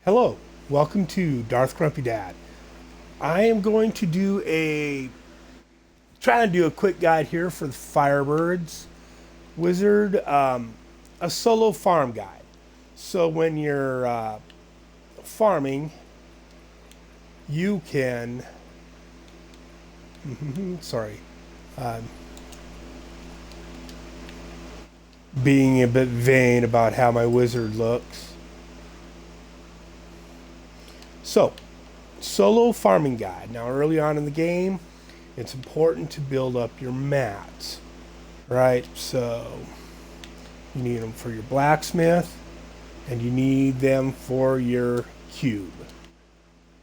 Hello, welcome to Darth Grumpy Dad. I am going to try and do a quick guide here for the Firebirds Wizard, a solo farm guide. So when you're farming, you can, sorry, uh, being a bit vain about how my wizard looks. So, solo farming guide. Now, early on in the game, it's important to build up your mats, right? So, you need them for your blacksmith, and you need them for your cube,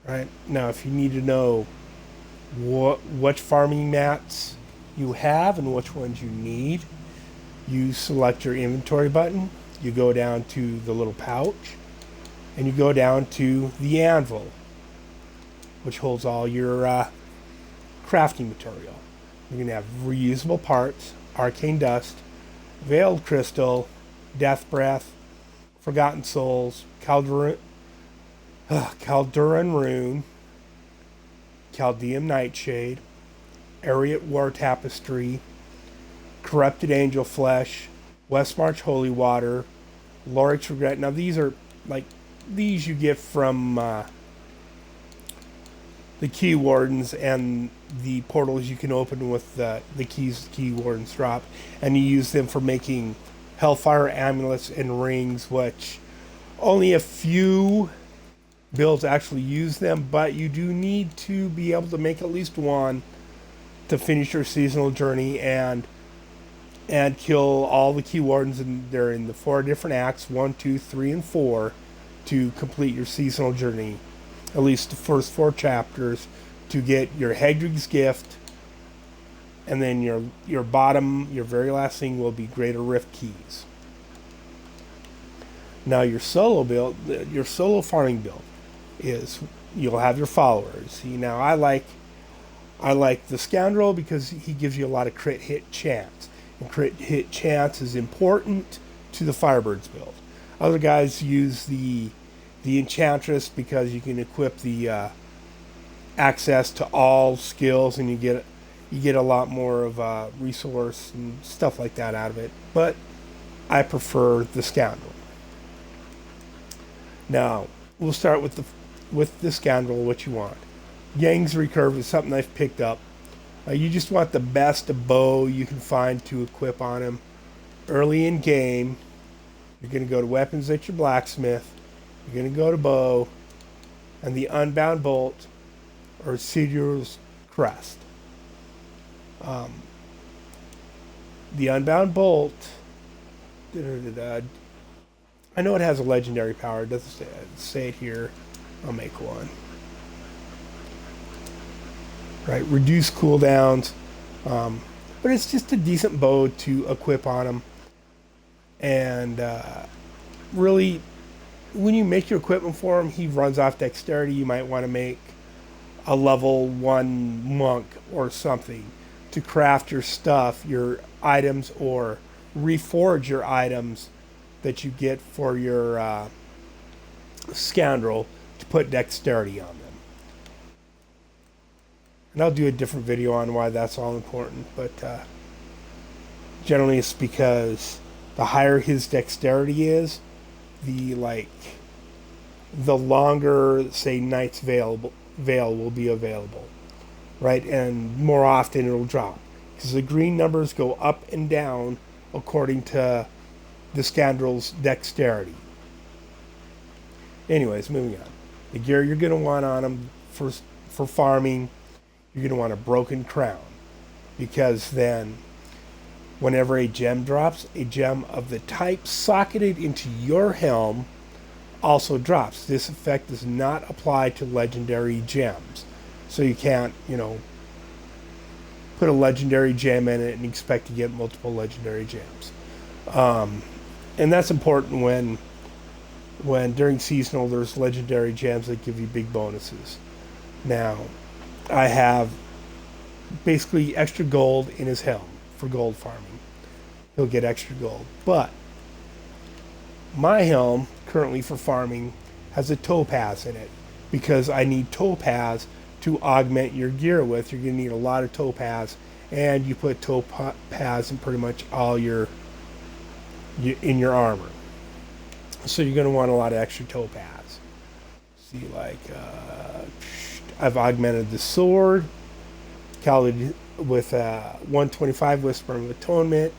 right? Now, if you need to know which farming mats you have and which ones you need, you select your inventory button, you go down to the little pouch, and you go down to the anvil, which holds all your crafting material. You're going to have reusable parts, arcane dust, veiled crystal, death breath, forgotten souls, Calduran rune, Chaldean nightshade, Ariat war tapestry, corrupted angel flesh, Westmarch holy water, Loric's regret. Now these you get from the key wardens and the portals you can open with the key wardens drop, and you use them for making hellfire amulets and rings, which only a few builds actually use them, but you do need to be able to make at least one to finish your seasonal journey and kill all the key wardens, and they're in the 4 different acts, 1, 2, 3, and 4, to complete your seasonal journey, at least the first 4 chapters, to get your Hagrid's gift, and then your very last thing will be Greater Rift keys. Now your solo farming build is you'll have your followers. See, now I like the Scoundrel because he gives you a lot of crit hit chance, and crit hit chance is important to the Firebirds build. Other guys use the Enchantress because you can equip the access to all skills, and you get a lot more of a resource and stuff like that out of it. But I prefer the Scoundrel. Now we'll start with the Scoundrel. What you want? Yang's recurve is something I've picked up. You just want the best bow you can find to equip on him. Early in game, you're going to go to weapons at your blacksmith. You're going to go to bow and the unbound bolt or Sidur's crest. The unbound bolt, I know it has a legendary power. It doesn't say it here. I'll make one. Right, reduce cooldowns. But it's just a decent bow to equip on him. And really, when you make your equipment for him, he runs off dexterity. You might want to make a level 1 monk or something to craft your stuff, your items, or reforge your items that you get for your Scoundrel to put dexterity on them. And I'll do a different video on why that's all important, but generally it's because the higher his dexterity is, the longer, say, Knight's Veil will be available, right? And more often it'll drop because the green numbers go up and down according to the Scoundrel's dexterity. Anyways, moving on. The gear you're going to want on him for farming, you're going to want a broken crown, because then whenever a gem drops, a gem of the type socketed into your helm also drops. This effect does not apply to legendary gems. So you can't, put a legendary gem in it and expect to get multiple legendary gems. And that's important when during seasonal there's legendary gems that give you big bonuses. Now, I have basically extra gold in his helm for gold farming. He'll get extra gold. But my helm currently for farming has a topaz in it because I need topaz to augment your gear with. You're going to need a lot of topaz, and you put topaz in pretty much all in your armor. So you're going to want a lot of extra topaz. See, like I've augmented the sword, calorie with 125 Whisper of Atonement,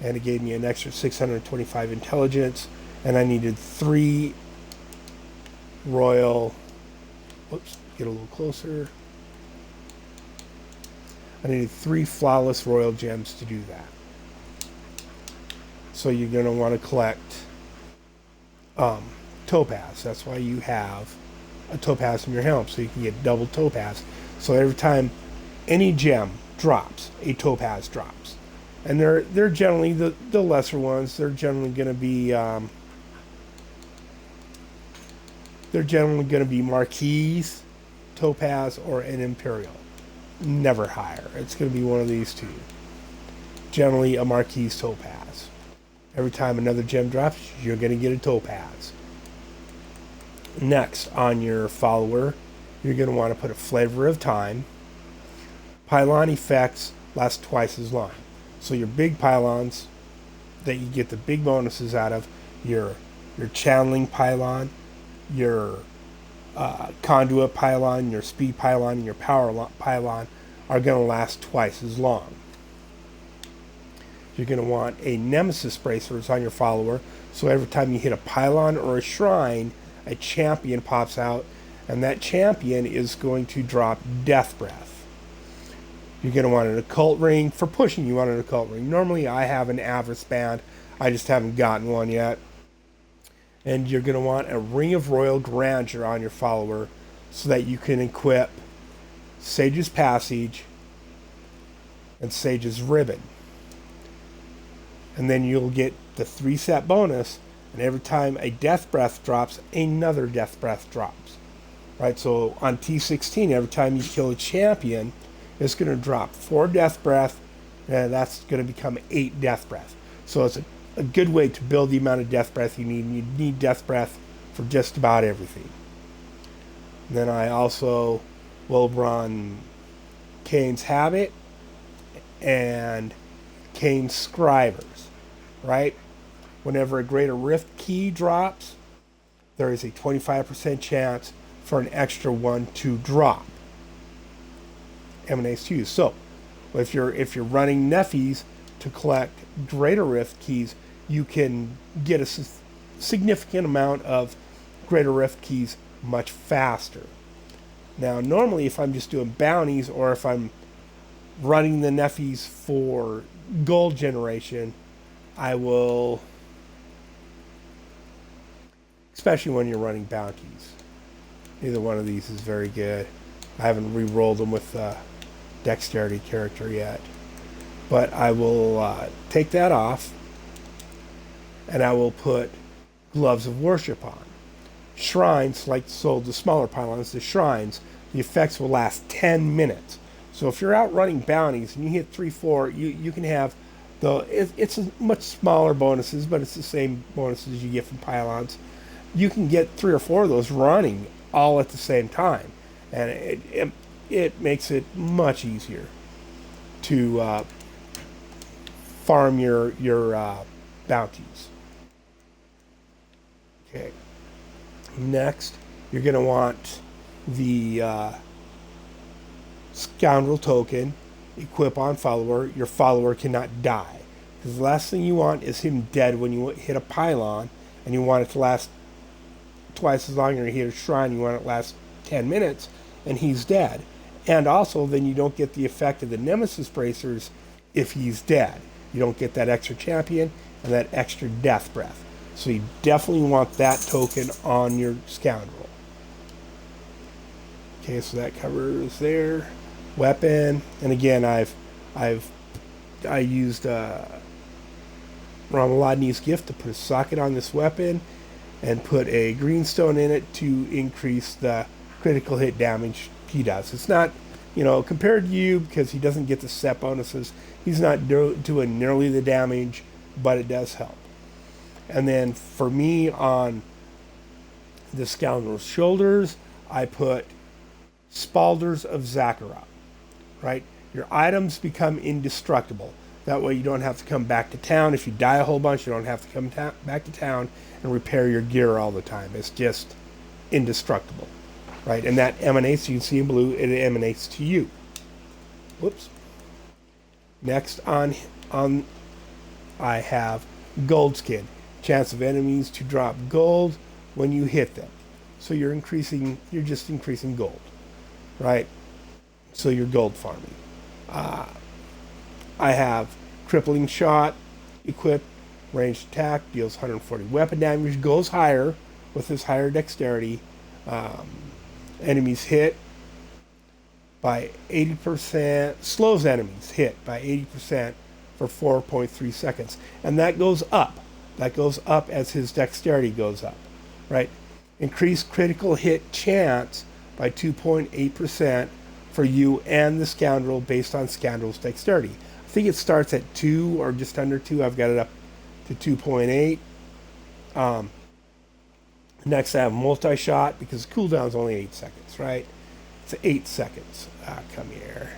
and it gave me an extra 625 intelligence, and I needed 3 royal. Whoops, get a little closer. I needed 3 flawless royal gems to do that. So you're going to want to collect topaz. That's why you have a topaz in your helm, so you can get double topaz. So every time any gem drops, a topaz drops. And they're generally the lesser ones. They're generally going to be Marquise, Topaz, or an Imperial. Never higher. It's going to be one of these two. Generally a Marquise Topaz. Every time another gem drops, you're going to get a Topaz. Next, on your follower, you're going to want to put a Flavor of Time. Pylon effects last twice as long. So your big pylons that you get the big bonuses out of, your channeling pylon, your conduit pylon, your speed pylon, and your power pylon are going to last twice as long. You're going to want a nemesis bracers on your follower, so every time you hit a pylon or a shrine, a champion pops out, and that champion is going to drop death breath. You're going to want an occult ring. For pushing, you want an occult ring. Normally, I have an Avarice band. I just haven't gotten one yet. And you're going to want a Ring of Royal Grandeur on your follower so that you can equip Sage's Passage and Sage's Ribbon. And then you'll get the 3-set bonus, and every time a Death Breath drops, another Death Breath drops. Right, so on T16, every time you kill a champion, it's going to drop 4 Death Breath, and that's going to become 8 Death Breath. So it's a good way to build the amount of Death Breath you need. You need Death Breath for just about everything. And then I also will run Kane's Habit and Kane's Scribers, right? Whenever a Greater Rift key drops, there is a 25% chance for an extra one to drop. Emanates to you. So, if you're running Nephies to collect Greater Rift keys, you can get a significant amount of Greater Rift keys much faster. Now, normally, if I'm just doing bounties or if I'm running the Nephies for gold generation, I will, especially when you're running bounties. Either one of these is very good. I haven't re-rolled them with Dexterity character yet. But I will take that off, and I will put Gloves of Worship on. Shrines, like so the smaller pylons, the shrines, the effects will last 10 minutes. So if you're out running bounties and you hit 3-4, you can have it's a much smaller bonuses, but it's the same bonuses you get from pylons. You can get 3 or 4 of those running all at the same time, and it makes it much easier to farm your bounties. Okay. Next, you're going to want the Scoundrel token. Equip on follower. Your follower cannot die. Because the last thing you want is him dead when you hit a pylon, and you want it to last twice as long. Or you hit a shrine, you want it to last 10 minutes, and he's dead. And also, then you don't get the effect of the Nemesis Bracers if he's dead. You don't get that extra champion and that extra death breath. So you definitely want that token on your Scoundrel. Okay, so that covers there. Weapon, and again, I used Ramaladni's gift to put a socket on this weapon and put a greenstone in it to increase the critical hit damage he does. It's not, compared to you, because he doesn't get the set bonuses, he's not doing nearly the damage, but it does help. And then for me on The scoundrel's shoulders, I put Spalders of Zachara, right? Your items become indestructible. That way you don't have to come back to town. If you die a whole bunch, you don't have to come back to town and repair your gear all the time. It's just indestructible, right? And that emanates, you can see in blue, it emanates to you. Whoops. Next on I have gold skin. Chance of enemies to drop gold when you hit them. So you're just increasing gold, right? So you're gold farming. I have crippling shot equipped, ranged attack, deals 140 weapon damage, goes higher with this higher dexterity. Enemies hit by 80%, slows enemies hit by 80% for 4.3 seconds. And that goes up. That goes up as his dexterity goes up, right? Increased critical hit chance by 2.8% for you and the scoundrel based on scoundrel's dexterity. I think it starts at 2 or just under 2. I've got it up to 2.8. Next I have multi-shot because cooldown's only 8 seconds, right? It's 8 seconds. Come here.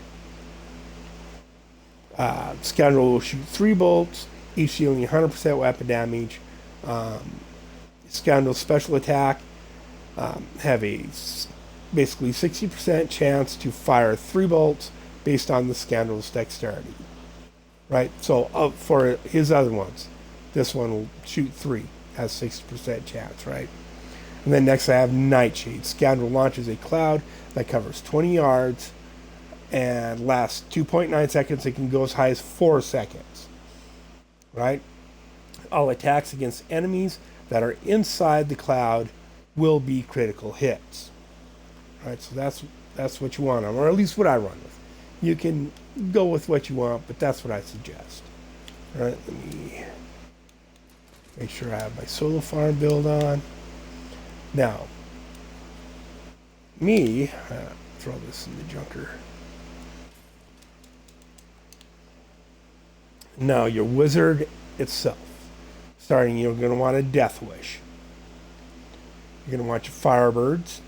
Scoundrel will shoot 3 bolts, each dealing 100% weapon damage. Scoundrel's special attack have a basically 60% chance to fire 3 bolts based on the scoundrel's dexterity. Right? So for his other ones, this one will shoot 3, has 60% chance, right? And then next I have Nightshade. Scoundrel launches a cloud that covers 20 yards and lasts 2.9 seconds. It can go as high as 4 seconds. Right? All attacks against enemies that are inside the cloud will be critical hits. Right? So that's what you want on, or at least what I run with. You can go with what you want, but that's what I suggest. All right, let me make sure I have my solo farm build on. Now, throw this in the junker. Now, your wizard itself. Starting, you're going to want a Death Wish. You're going to want your Firebirds.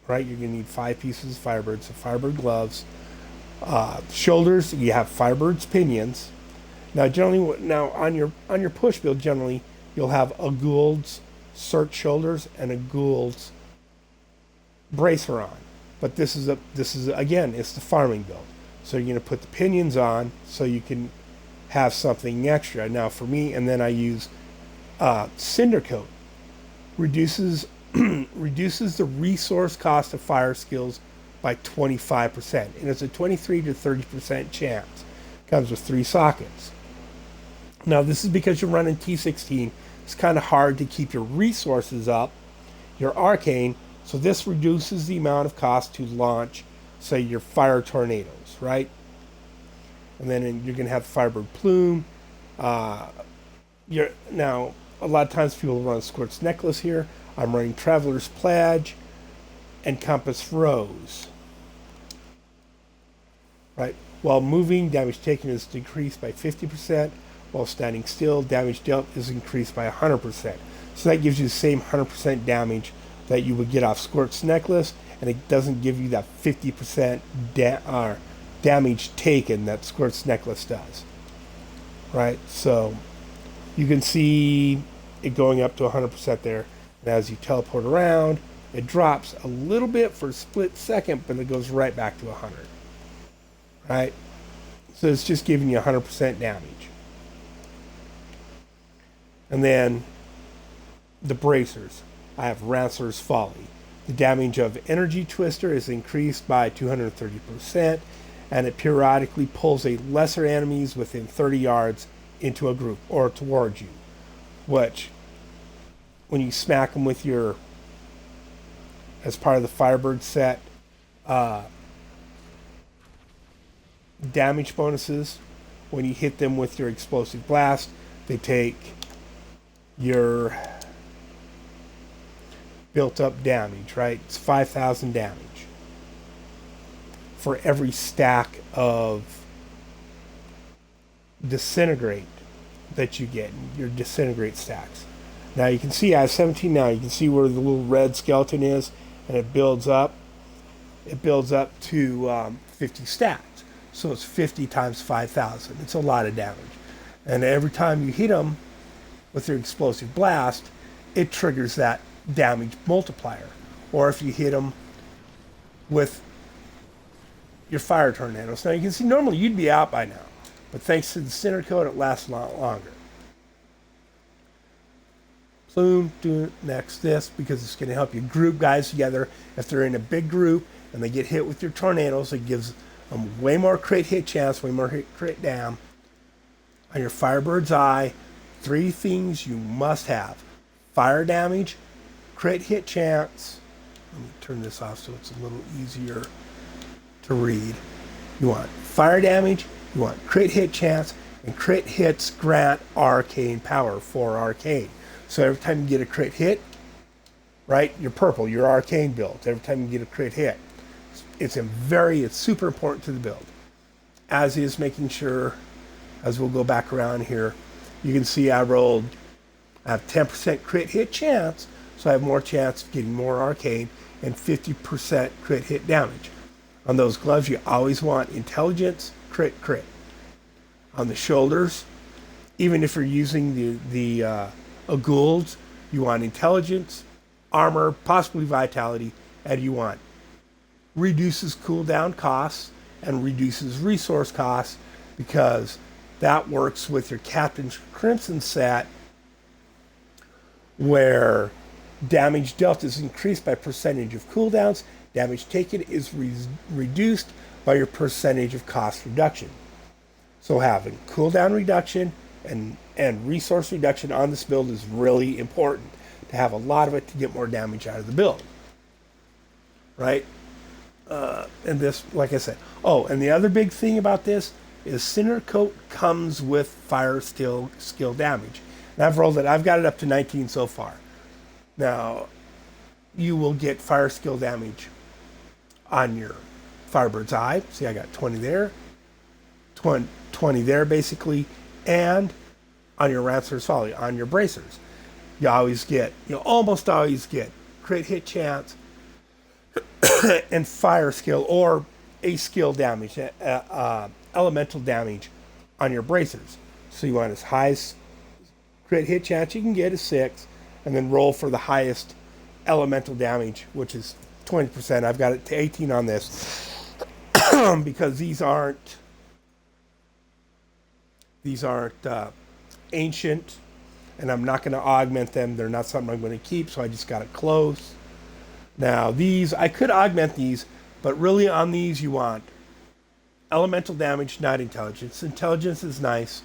Right? You're going to need 5 pieces of Firebirds, so Firebird gloves. Shoulders, you have Firebird's pinions. Now, generally, on your push build, generally, you'll have a Gould's Search shoulders and a Gould's bracer on. But this is again, it's the farming build. So you're going to put the pinions on so you can have something extra. Now for me, and then I use Cinder Coat. Reduces the resource cost of fire skills by 25%. And it's a 23 to 30% chance. Comes with 3 sockets. Now this is because you're running T16. It's kind of hard to keep your resources up, your arcane, so this reduces the amount of cost to launch, say, your fire tornadoes, right? And then you're going to have Firebird Plume. Now, a lot of times people run Squirt's Necklace here. I'm running Traveler's Pledge and Compass Rose. Right? While moving, damage taken is decreased by 50%. While standing still, damage dealt is increased by 100%. So that gives you the same 100% damage that you would get off Squirt's Necklace, and it doesn't give you that 50% damage taken that Squirt's Necklace does. Right? So you can see it going up to 100% there. And as you teleport around, it drops a little bit for a split second, but it goes right back to 100. Right? So it's just giving you 100% damage. And then the bracers. I have Rancer's Folly. The damage of Energy Twister is increased by 230%, and it periodically pulls a lesser enemies within 30 yards into a group or towards you. Which, when you smack them with your, as part of the Firebird set, damage bonuses, when you hit them with your Explosive Blast, they take your built up damage, right? It's 5,000 damage for every stack of Disintegrate that you get, your Disintegrate stacks. Now you can see I have 17 now. You can see where the little red skeleton is, and it builds up. It builds up to 50 stats. So it's 50 times 5,000. It's a lot of damage. And every time you hit them with your explosive blast, it triggers that damage multiplier. Or if you hit them with your fire tornadoes. Now you can see normally you'd be out by now, but thanks to the center coat, it lasts a lot longer. Plume, do next this because it's going to help you group guys together. If they're in a big group and they get hit with your tornadoes, it gives them way more crit hit chance, way more crit dam. On your Firebird's Eye, 3 things you must have: fire damage, crit hit chance. Let me turn this off so it's a little easier to read. You want fire damage, you want crit hit chance, and crit hits grant arcane power for arcane. So every time you get a crit hit, right, you're purple, your arcane build. Every time you get a crit hit, it's super important to the build. As is making sure, as we'll go back around here, you can see I have 10% crit hit chance, so I have more chance of getting more arcane and 50% crit hit damage. On those gloves, you always want intelligence, crit, crit. On the shoulders, even if you're using the Goulds, you want intelligence, armor, possibly vitality, and you want reduces cooldown costs and reduces resource costs, because that works with your Captain's Crimson set, where damage dealt is increased by percentage of cooldowns, damage taken is reduced by your percentage of cost reduction. So having cooldown reduction and resource reduction on this build is really important, to have a lot of it to get more damage out of the build. Right? And this, like I said. Oh, and the other big thing about this is Cinder Coat comes with fire skill damage. And I've rolled it. I've got it up to 19 so far. Now, you will get fire skill damage on your Firebird's Eye. See, I got 20 there. 20 there, basically. And on your Rancer's Folly, on your bracers. You almost always get crit hit chance and fire skill, or a skill damage, elemental damage on your bracers. So you want as high as crit hit chance you can get is 6, and then roll for the highest elemental damage, which is 20%. I've got it to 18 on this because these aren't ancient, and I'm not going to augment them. They're not something I'm going to keep, so I just got it close. Now these, I could augment these, but really on these you want elemental damage, not intelligence. Intelligence is nice,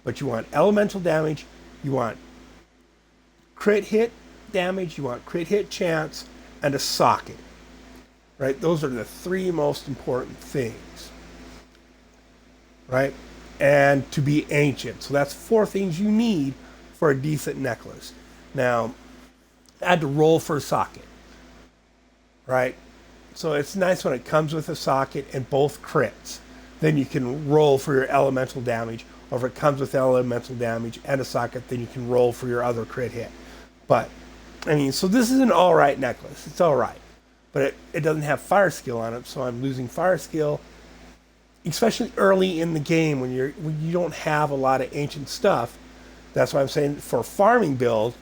but you want elemental damage, you want crit hit damage, you want crit hit chance, and a socket. Right? Those are the 3 most important things. Right? And to be ancient. So that's 4 things you need for a decent necklace. Now, I had to roll for a socket. Right? So it's nice when it comes with a socket and both crits. Then you can roll for your elemental damage. Or if it comes with elemental damage and a socket, then you can roll for your other crit hit. But, I mean, so this is an alright necklace. It's alright. But it doesn't have fire skill on it, so I'm losing fire skill, especially early in the game when you don't have a lot of ancient stuff. That's why I'm saying for a farming build,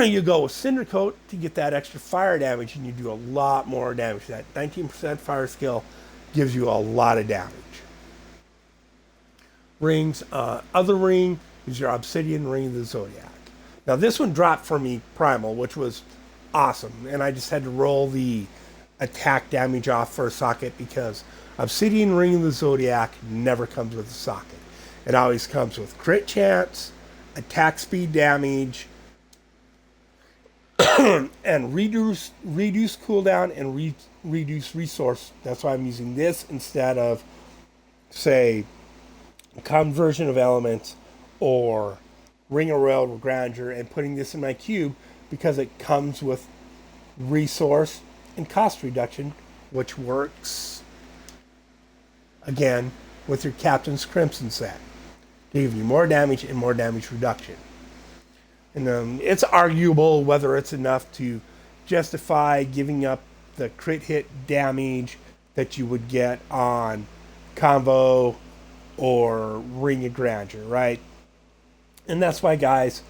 you go with Cinder Coat to get that extra fire damage, and you do a lot more damage. That 19% fire skill gives you a lot of damage. Rings, other ring is your Obsidian Ring of the Zodiac. Now this one dropped for me Primal, which was awesome, and I just had to roll the attack damage off for a socket because Obsidian Ring of the Zodiac never comes with a socket. It always comes with crit chance, attack speed damage, and reduce cooldown and reduce resource. That's why I'm using this instead of, say, Conversion of Elements or Ring of Railroad Grandeur, and putting this in my cube because it comes with resource and cost reduction, which works, again, with your Captain's Crimson set to give you more damage and more damage reduction. And it's arguable whether it's enough to justify giving up the crit hit damage that you would get on Convo or Ring of Grandeur, right? And that's why guys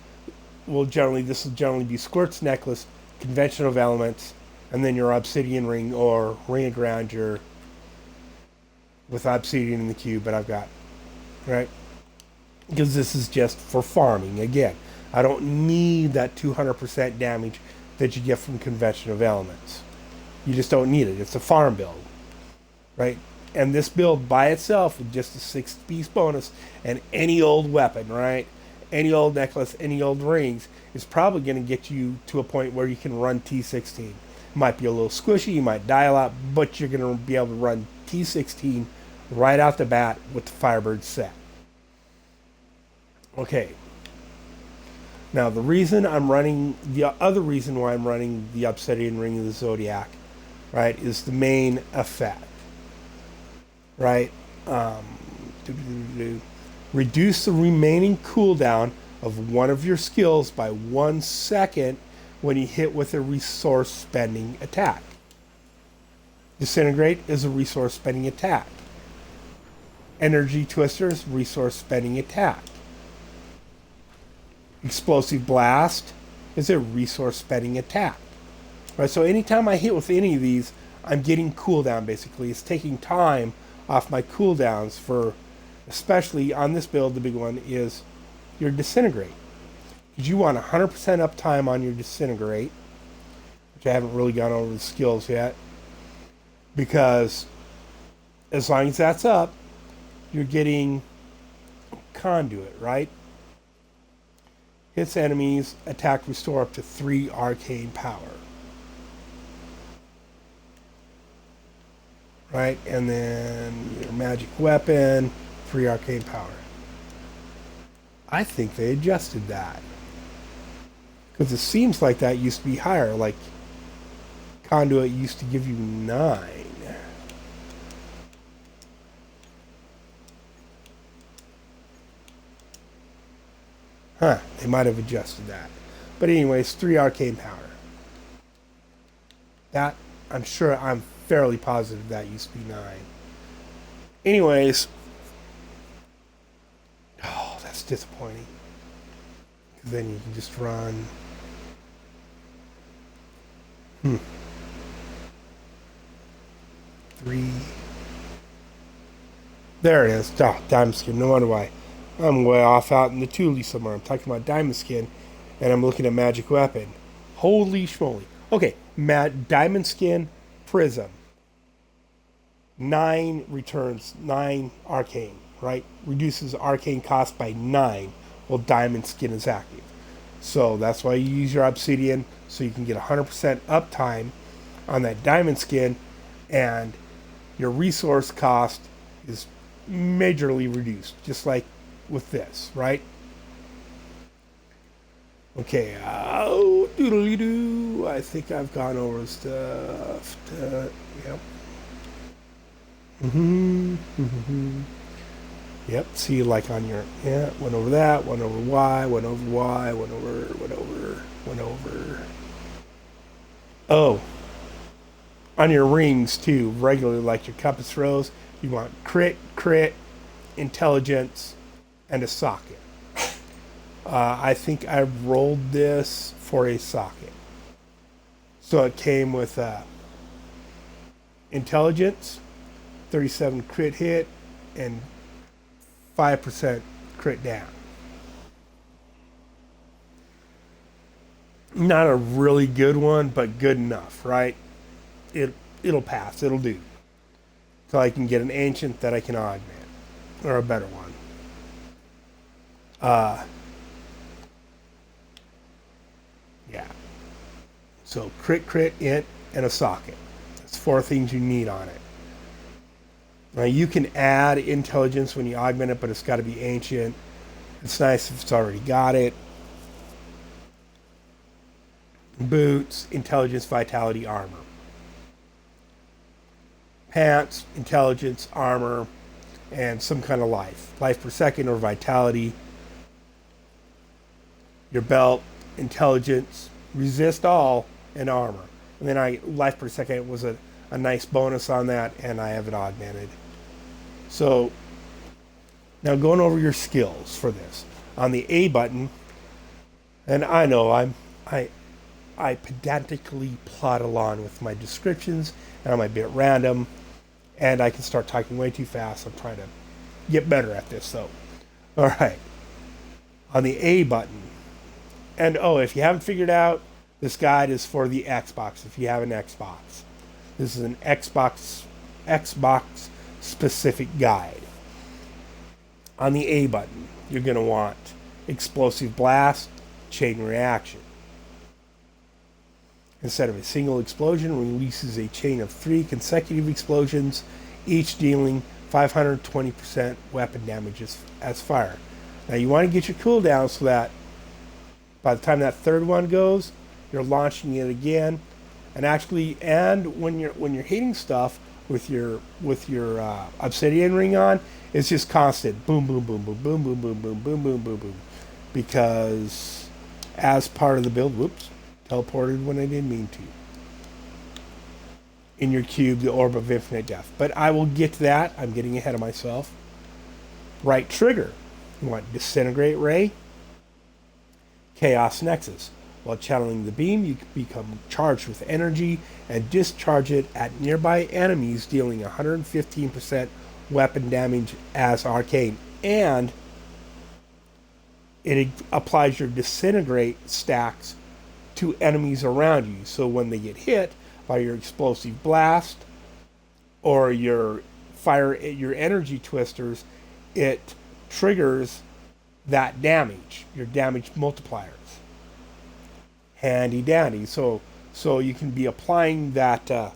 this will generally be Squirt's Necklace, Convention of Elements, and then your Obsidian Ring or Ring of Grandeur with Obsidian in the queue, but I've got, right? Because this is just for farming. Again, I don't need that 200% damage that you get from Convention of Elements. You just don't need it. It's a farm build, right? And this build by itself with just a 6-piece bonus and any old weapon, right? Any old necklace, any old rings is probably going to get you to a point where you can run T16. It might be a little squishy, you might die a lot, but you're going to be able to run T16 right out the bat with the Firebird set. Okay. Now the other reason why I'm running the Obsidian Ring of the Zodiac, right, is the main effect, right? Reduce the remaining cooldown of one of your skills by 1 second when you hit with a resource spending attack. Disintegrate is a resource spending attack. Energy Twisters, resource spending attack. Explosive Blast is a resource spending attack. Right, so anytime I hit with any of these, I'm getting cooldown basically. It's taking time off my cooldowns for, especially on this build, the big one is your Disintegrate. Because you want 100% uptime on your Disintegrate, which I haven't really gone over the skills yet. Because as long as that's up, you're getting Conduit, right? Hits enemies, attack, restore up to 3 arcane power. Right? And then your magic weapon, 3 arcane power. I think they adjusted that. Because it seems like that used to be higher. Like, Conduit used to give you 9. Huh, they might have adjusted that. But anyways, 3 arcane power. That, I'm fairly positive that used to be 9. Anyways, oh, that's disappointing. Because then you can just run. 3. There it is. Oh, diamond skin. No wonder why. I'm way off out in the Thule somewhere. I'm talking about diamond skin, and I'm looking at magic weapon. Holy schmoly. Okay, diamond skin, prism. 9 returns 9 arcane, right? Reduces arcane cost by 9 while diamond skin is active. So that's why you use your obsidian, so you can get 100% uptime on that diamond skin, and your resource cost is majorly reduced, just like with this, right? Okay, doodly-doo. I think I've gone over stuff. Yep. Yep, see, like on your, yeah, went over that, went over Y, went over Y, went over. Oh, on your rings too, regularly, like your compass rose, you want crit, intelligence, and a socket. I think I rolled this for a socket. So it came with intelligence, 37 crit hit, and 5% crit down. Not a really good one, but good enough, right? It'll pass. It'll do. So I can get an ancient that I can augment, or a better one. Yeah. So crit, int, and a socket. That's 4 things you need on it. Now you can add intelligence when you augment it, but it's got to be ancient. It's nice if it's already got it. Boots, intelligence, vitality, armor. Pants, intelligence, armor, and some kind of life. Life per second or vitality. Your belt, intelligence, resist all, and armor. And then life per second was a nice bonus on that, and I have it augmented. So now going over your skills for this. On the A button, and I know I pedantically plod along with my descriptions, and I'm a bit random, and I can start talking way too fast. I'm trying to get better at this, though. All right. On the A button, and if you haven't figured out, this guide is for the Xbox. If you have an Xbox, this is an Xbox specific guide. On the A button, you're going to want explosive blast, chain reaction. Instead of a single explosion, releases a chain of 3 consecutive explosions, each dealing 520% weapon damage as fire. Now you want to get your cooldown so that by the time that third one goes, you're launching it again, and when you're hitting stuff with your obsidian ring on, it's just constant boom boom boom boom boom boom boom boom boom boom boom boom, because as part of the build, teleported when I didn't mean to. In your cube, the orb of infinite death. But I will get to that. I'm getting ahead of myself. Right trigger. You want disintegrate ray, chaos nexus. While channeling the beam, you become charged with energy and discharge it at nearby enemies, dealing 115% weapon damage as arcane. And it applies your disintegrate stacks to enemies around you. So when they get hit by your explosive blast or your energy twisters, it triggers that damage, your damage multipliers. Handy dandy. So you can be applying that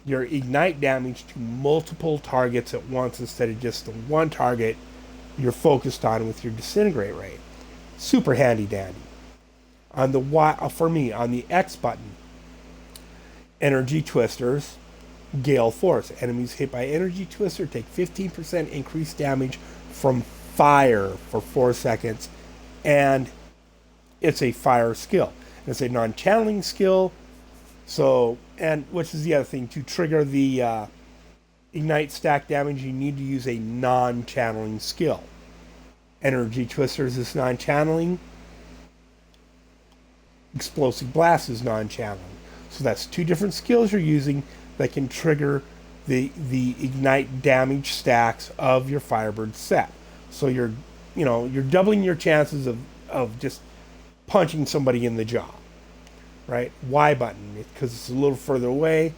your ignite damage to multiple targets at once instead of just the one target you're focused on with your disintegrate rate. Super handy dandy. On the X button, energy twisters, gale force. Enemies hit by energy twister take 15% increased damage from fire for 4 seconds, and it's a fire skill. And it's a non-channeling skill. So, and which is the other thing, to trigger the ignite stack damage, you need to use a non-channeling skill. Energy twisters is non-channeling. Explosive blast is non-channeling. So that's 2 different skills you're using that can trigger the ignite damage stacks of your Firebird set. So you're doubling your chances of just punching somebody in the jaw. Right? Y button, because it's a little further away,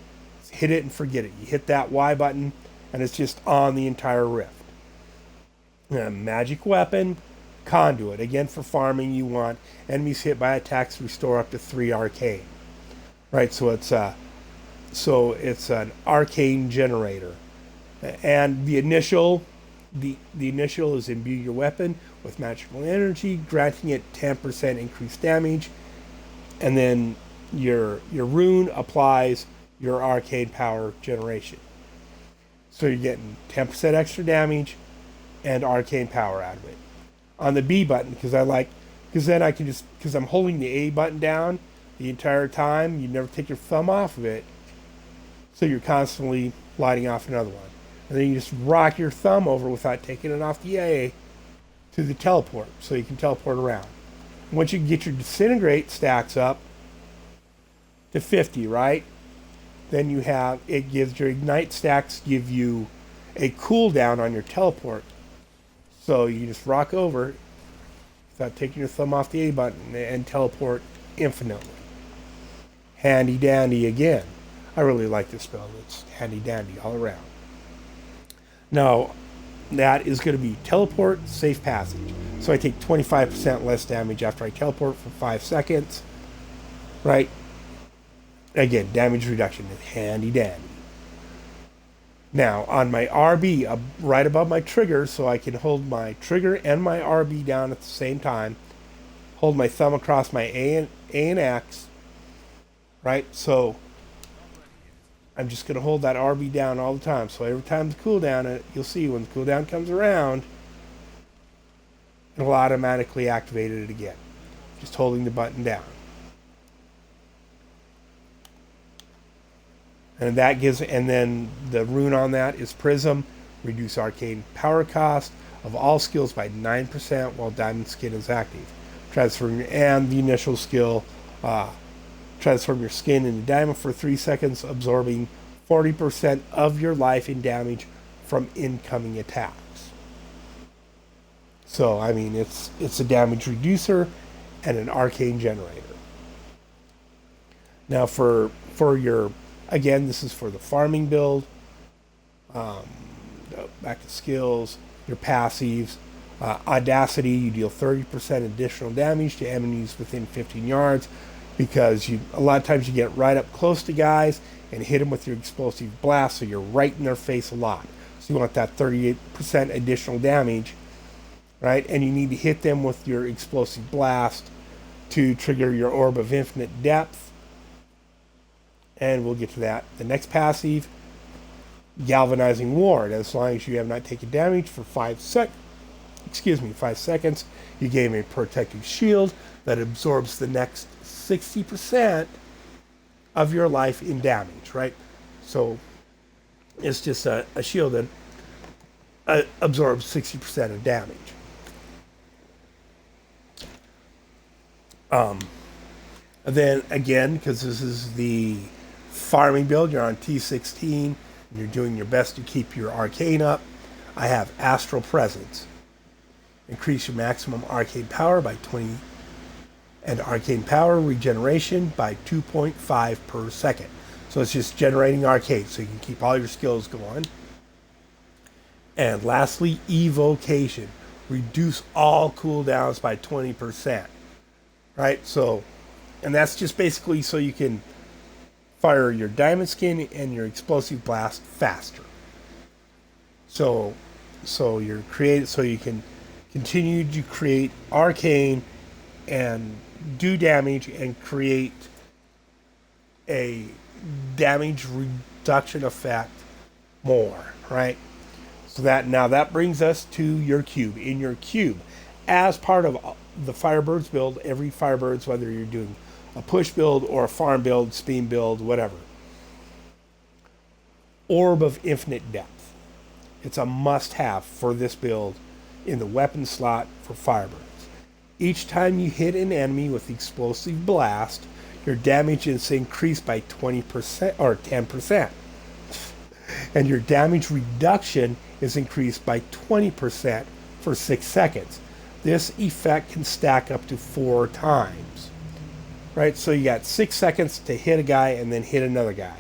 hit it and forget it. You hit that Y button and it's just on the entire rift. Magic weapon, conduit. Again, for farming, you want enemies hit by attacks restore up to 3 arcane. Right, so it's an arcane generator. And the initial is imbue your weapon with magical energy, granting it 10% increased damage. And then your rune applies your arcane power generation. So you're getting 10% extra damage and arcane power out of it. On the B button, because I'm holding the A button down the entire time, you never take your thumb off of it, so you're constantly lighting off another one. And then you just rock your thumb over without taking it off the A to the teleport, so you can teleport around. Once you get your disintegrate stacks up to 50, right? Then your ignite stacks give you a cooldown on your teleport. So you just rock over without taking your thumb off the A button and teleport infinitely. Handy dandy again. I really like this spell. It's handy dandy all around. Now, that is going to be teleport, safe passage. So I take 25% less damage after I teleport for 5 seconds. Right? Again, damage reduction is handy dandy. Now, on my RB, right above my trigger, so I can hold my trigger and my RB down at the same time, hold my thumb across my A and X, right? So I'm just going to hold that RB down all the time. So every time the cooldown, you'll see when the cooldown comes around, it'll automatically activate it again. just holding the button down. And that gives, and then the rune on that is Prism. Reduce arcane power cost of all skills by 9% while Diamond Skin is active. And the initial skill, transform your skin into diamond for 3 seconds, absorbing 40% of your life in damage from incoming attacks. So, I mean, it's a damage reducer and an arcane generator. Now, for your, again, this is for the farming build. Back to skills, your passives. Audacity, you deal 30% additional damage to enemies within 15 yards because a lot of times you get right up close to guys and hit them with your explosive blast, so you're right in their face a lot. So you want that 38% additional damage, right? And you need to hit them with your explosive blast to trigger your Orb of Infinite Depth. And we'll get to that. The next passive, Galvanizing Ward. As long as you have not taken damage for 5 seconds, you gain a protective shield that absorbs the next 60% of your life in damage, right? So it's just a shield that absorbs 60% of damage. And then again, because this is the farming build, you're on T16, and you're doing your best to keep your arcane up. I have Astral Presence. Increase your maximum arcane power by 20 and arcane power regeneration by 2.5 per second. So it's just generating arcane, so you can keep all your skills going. And lastly, Evocation. Reduce all cooldowns by 20%. Right? So, and that's just basically so you can fire your Diamond Skin and your Explosive Blast faster. So you're created so you can continue to create arcane and do damage and create a damage reduction effect more, right? So that brings us to your cube. In your cube, as part of the Firebirds build, every Firebirds, whether you're doing a push build or a farm build, speed build, whatever, Orb of Infinite Depth. It's a must-have for this build in the weapon slot for Firebirds. Each time you hit an enemy with Explosive Blast, your damage is increased by 20% or 10%. And your damage reduction is increased by 20% for 6 seconds. This effect can stack up to 4 times. Right? So you got 6 seconds to hit a guy and then hit another guy.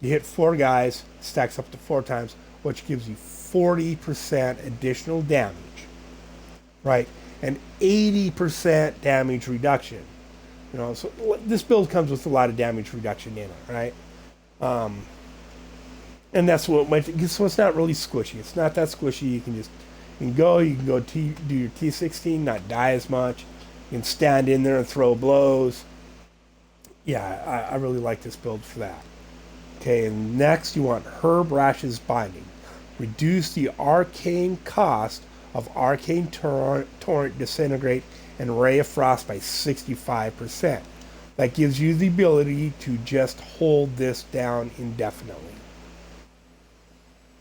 You hit 4 guys, stacks up to 4 times, which gives you 40% additional damage. Right? And 80% damage reduction. You know, so this build comes with a lot of damage reduction in it, right? And that's what so it's not really squishy. It's not that squishy. You can go do your T16, not die as much. You can stand in there and throw blows. Yeah, I really like this build for that. Okay, and next you want Herb Rash's Binding. Reduce the arcane cost of Arcane Torrent, Disintegrate, and Ray of Frost by 65%. That gives you the ability to just hold this down indefinitely.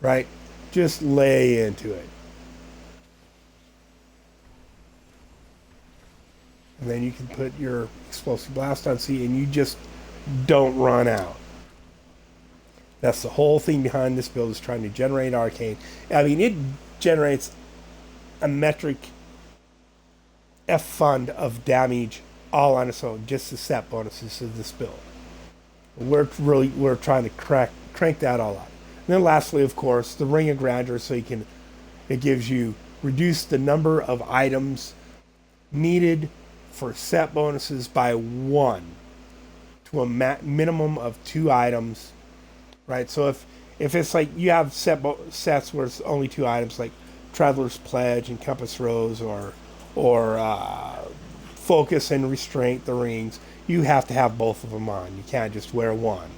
Right? Just lay into it. And then you can put your Explosive Blast on C and you just don't run out. That's the whole thing behind this build, is trying to generate arcane. I mean, it generates a metric F fund of damage all on its own, just the set bonuses of this build. We're trying to crank that all up. And then lastly, of course, the Ring of Grandeur, so it gives you reduce the number of items needed for set bonuses by 1 to a minimum of 2 items. Right, so if it's like you have sets where it's only 2 items, like Traveler's Pledge and Compass Rose, or Focus and Restraint, the rings, you have to have both of them on. You can't just wear one.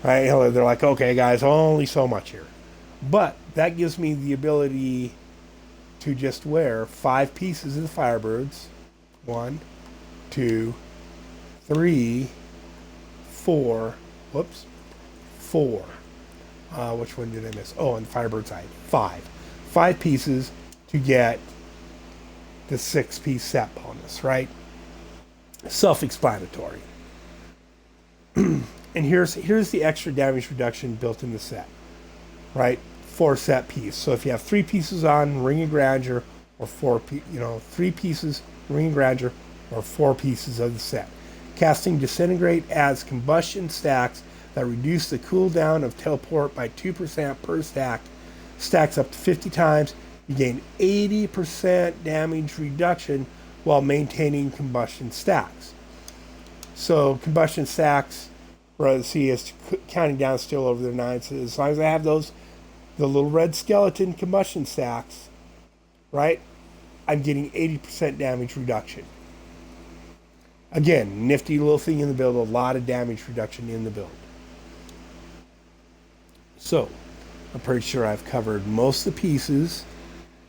Right? They're like, okay, guys, only so much here. But that gives me the ability to just wear 5 pieces of the Firebirds. 1, 2, 3, 4. Whoops. 4. Which one did I miss? Oh, on the Firebird side. 5. 5 pieces to get the 6-piece set bonus, right? Self-explanatory. And here's the extra damage reduction built in the set, right? 4 set piece. So if you have 3 pieces on Ring of Grandeur, or 3 pieces Ring of Grandeur, or 4 pieces of the set. Casting Disintegrate adds combustion stacks that reduce the cooldown of teleport by 2% per stack. Stacks up to 50 times. You gain 80% damage reduction while maintaining combustion stacks. So combustion stacks, see, is counting down still over their 9. So as long as I have those, the little red skeleton combustion stacks, right, I'm getting 80% damage reduction. Again, nifty little thing in the build, a lot of damage reduction in the build. So, I'm pretty sure I've covered most of the pieces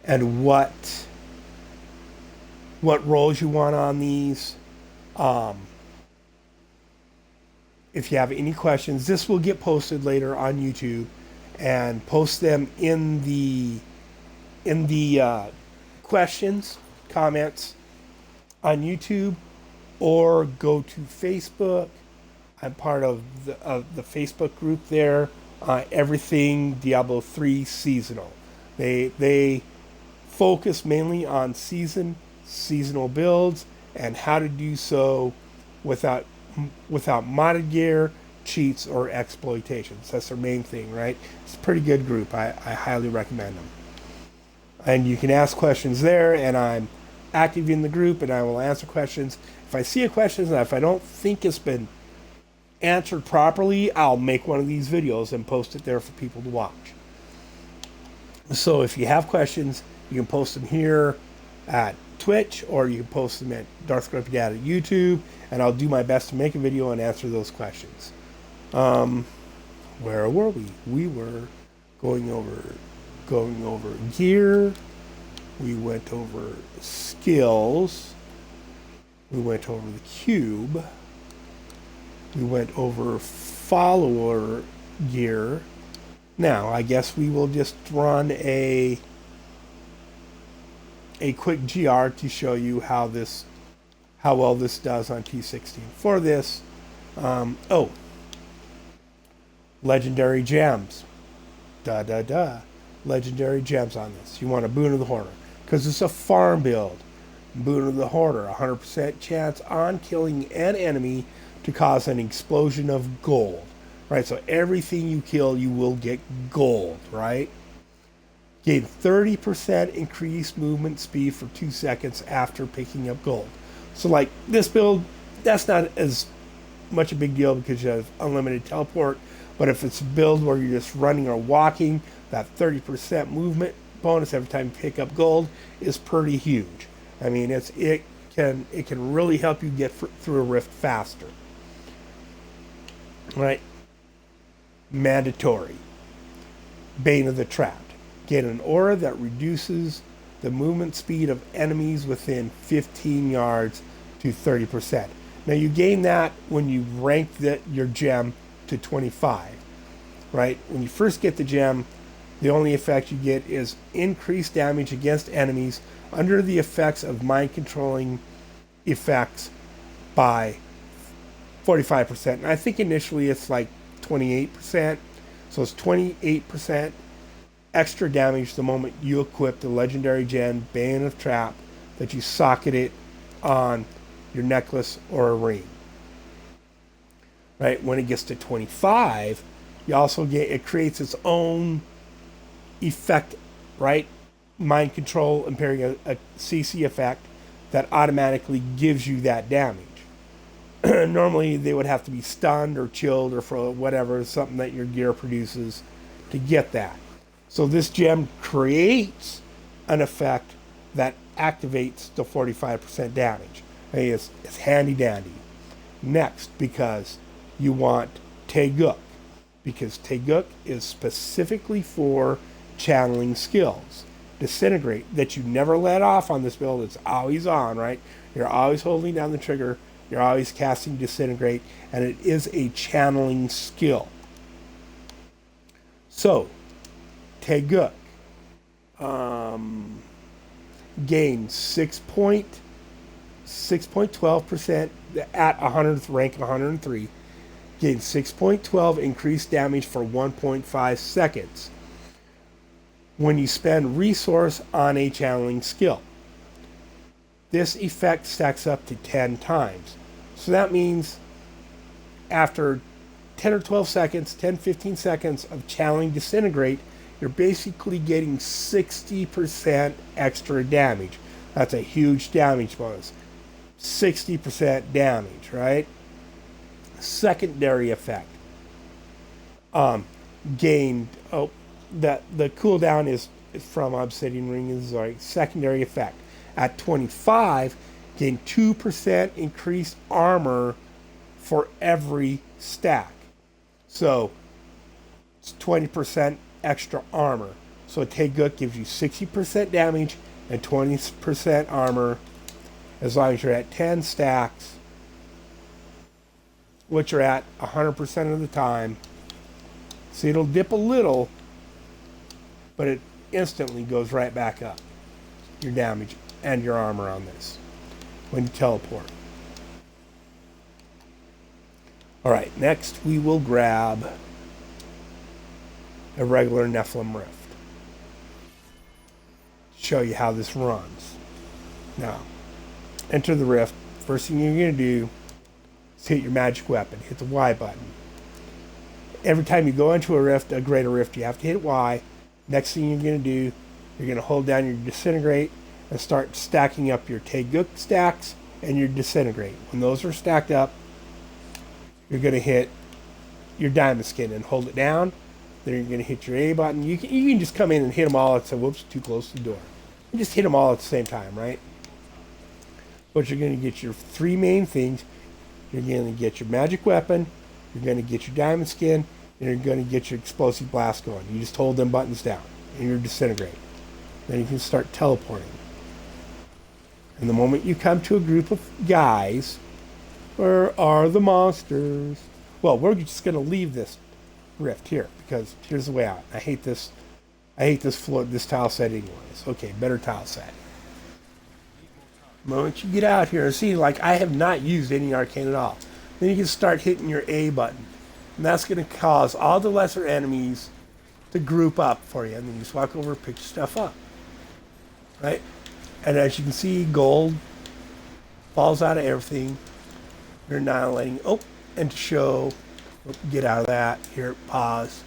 and what roles you want on these. If you have any questions, this will get posted later on YouTube, and post them in the questions, comments on YouTube, or go to Facebook. I'm part of the Facebook group there. Everything Diablo3 seasonal. They focus mainly on seasonal builds and how to do so without modded gear, cheats, or exploitations. That's their main thing, right? It's a pretty good group. I highly recommend them. And you can ask questions there, and I'm active in the group, and I will answer questions. If I see a question and if I don't think it's been answered properly, I'll make one of these videos and post it there for people to watch. So if you have questions, you can post them here at Twitch, or you can post them at Darth Grumpy Dad at YouTube, and I'll do my best to make a video and answer those questions. Where were we? We were going over gear. We went over skills. We went over the cube. We went over follower gear. Now, I guess we will just run a quick GR to show you how well this does on T16. For this, legendary gems. Legendary gems on this. You want a Boon of the Hoarder, because it's a farm build. Boon of the Hoarder, 100% chance on killing an enemy to cause an explosion of gold. Right, so everything you kill, you will get gold, right? Gain 30% increased movement speed for 2 seconds after picking up gold. So like this build, that's not as much a big deal because you have unlimited teleport. But if it's a build where you're just running or walking, that 30% movement bonus every time you pick up gold is pretty huge. I mean, it can really help you get through a rift faster. Right? Mandatory. Bane of the Trapped. Get an aura that reduces the movement speed of enemies within 15 yards to 30%. Now you gain that when you rank your gem to 25. Right? When you first get the gem, the only effect you get is increased damage against enemies under the effects of mind controlling effects by 45%. And I think initially it's like 28%. So it's 28% extra damage the moment you equip the legendary gem Bane of Trap that you socket it on your necklace or a ring. Right? When it gets to 25, you also get, it creates its own effect, right? Mind control, impairing a CC effect that automatically gives you that damage. Normally they would have to be stunned or chilled or for whatever, something that your gear produces to get that. So this gem creates an effect that activates the 45% damage. Hey, it's handy dandy. Next, because you want Teguk, because Teguk is specifically for channeling skills. Disintegrate that you never let off on this build. It's always on, right? You're always holding down the trigger. You're always casting Disintegrate, and it is a channeling skill. So, Taeguk gained 6.12% at 100th rank, 103. Gained 6.12 increased damage for 1.5 seconds when you spend resource on a channeling skill. This effect stacks up to 10 times. So that means after 10 or 12 seconds, 10, 15 seconds of channeling Disintegrate, you're basically getting 60% extra damage. That's a huge damage bonus. 60% damage, right? Secondary effect. Gained, the cooldown is from Obsidian Ring is like secondary effect. At 25, gain 2% increased armor for every stack. So it's 20% extra armor. So Taeguk gives you 60% damage and 20% armor as long as you're at 10 stacks, which are at 100% of the time. So it'll dip a little, but it instantly goes right back up, your damage and your armor on this when you teleport. Alright, next we will grab a regular Nephilim Rift. Show you how this runs. Now, enter the Rift. First thing you're going to do is hit your magic weapon. Hit the Y button. Every time you go into a Rift, a greater Rift, you have to hit Y. Next thing you're going to do, you're going to hold down your Disintegrate and start stacking up your Taeguk stacks and your Disintegrate. When those are stacked up, you're going to hit your Diamond Skin and hold it down. Then you're going to hit your A button. You can just come in and hit them all at whoops, too close to the door. You just hit them all at the same time, right? But you're going to get your three main things. You're going to get your magic weapon, you're going to get your Diamond Skin, and you're going to get your Explosive Blast going. You just hold them buttons down and you're Disintegrate. Then you can start teleporting. And the moment you come to a group of guys, where are the monsters? Well, we're just going to leave this Rift here because here's the way out. I hate this floor, this tile set anyways. Okay, better tile set. The moment you get out here and see, like, I have not used any arcane at all. Then you can start hitting your A button. And that's going to cause all the lesser enemies to group up for you. And then you just walk over, pick your stuff up. Right? And as you can see, gold falls out of everything. You're annihilating. Oh, and to show, get out of that. Here, pause.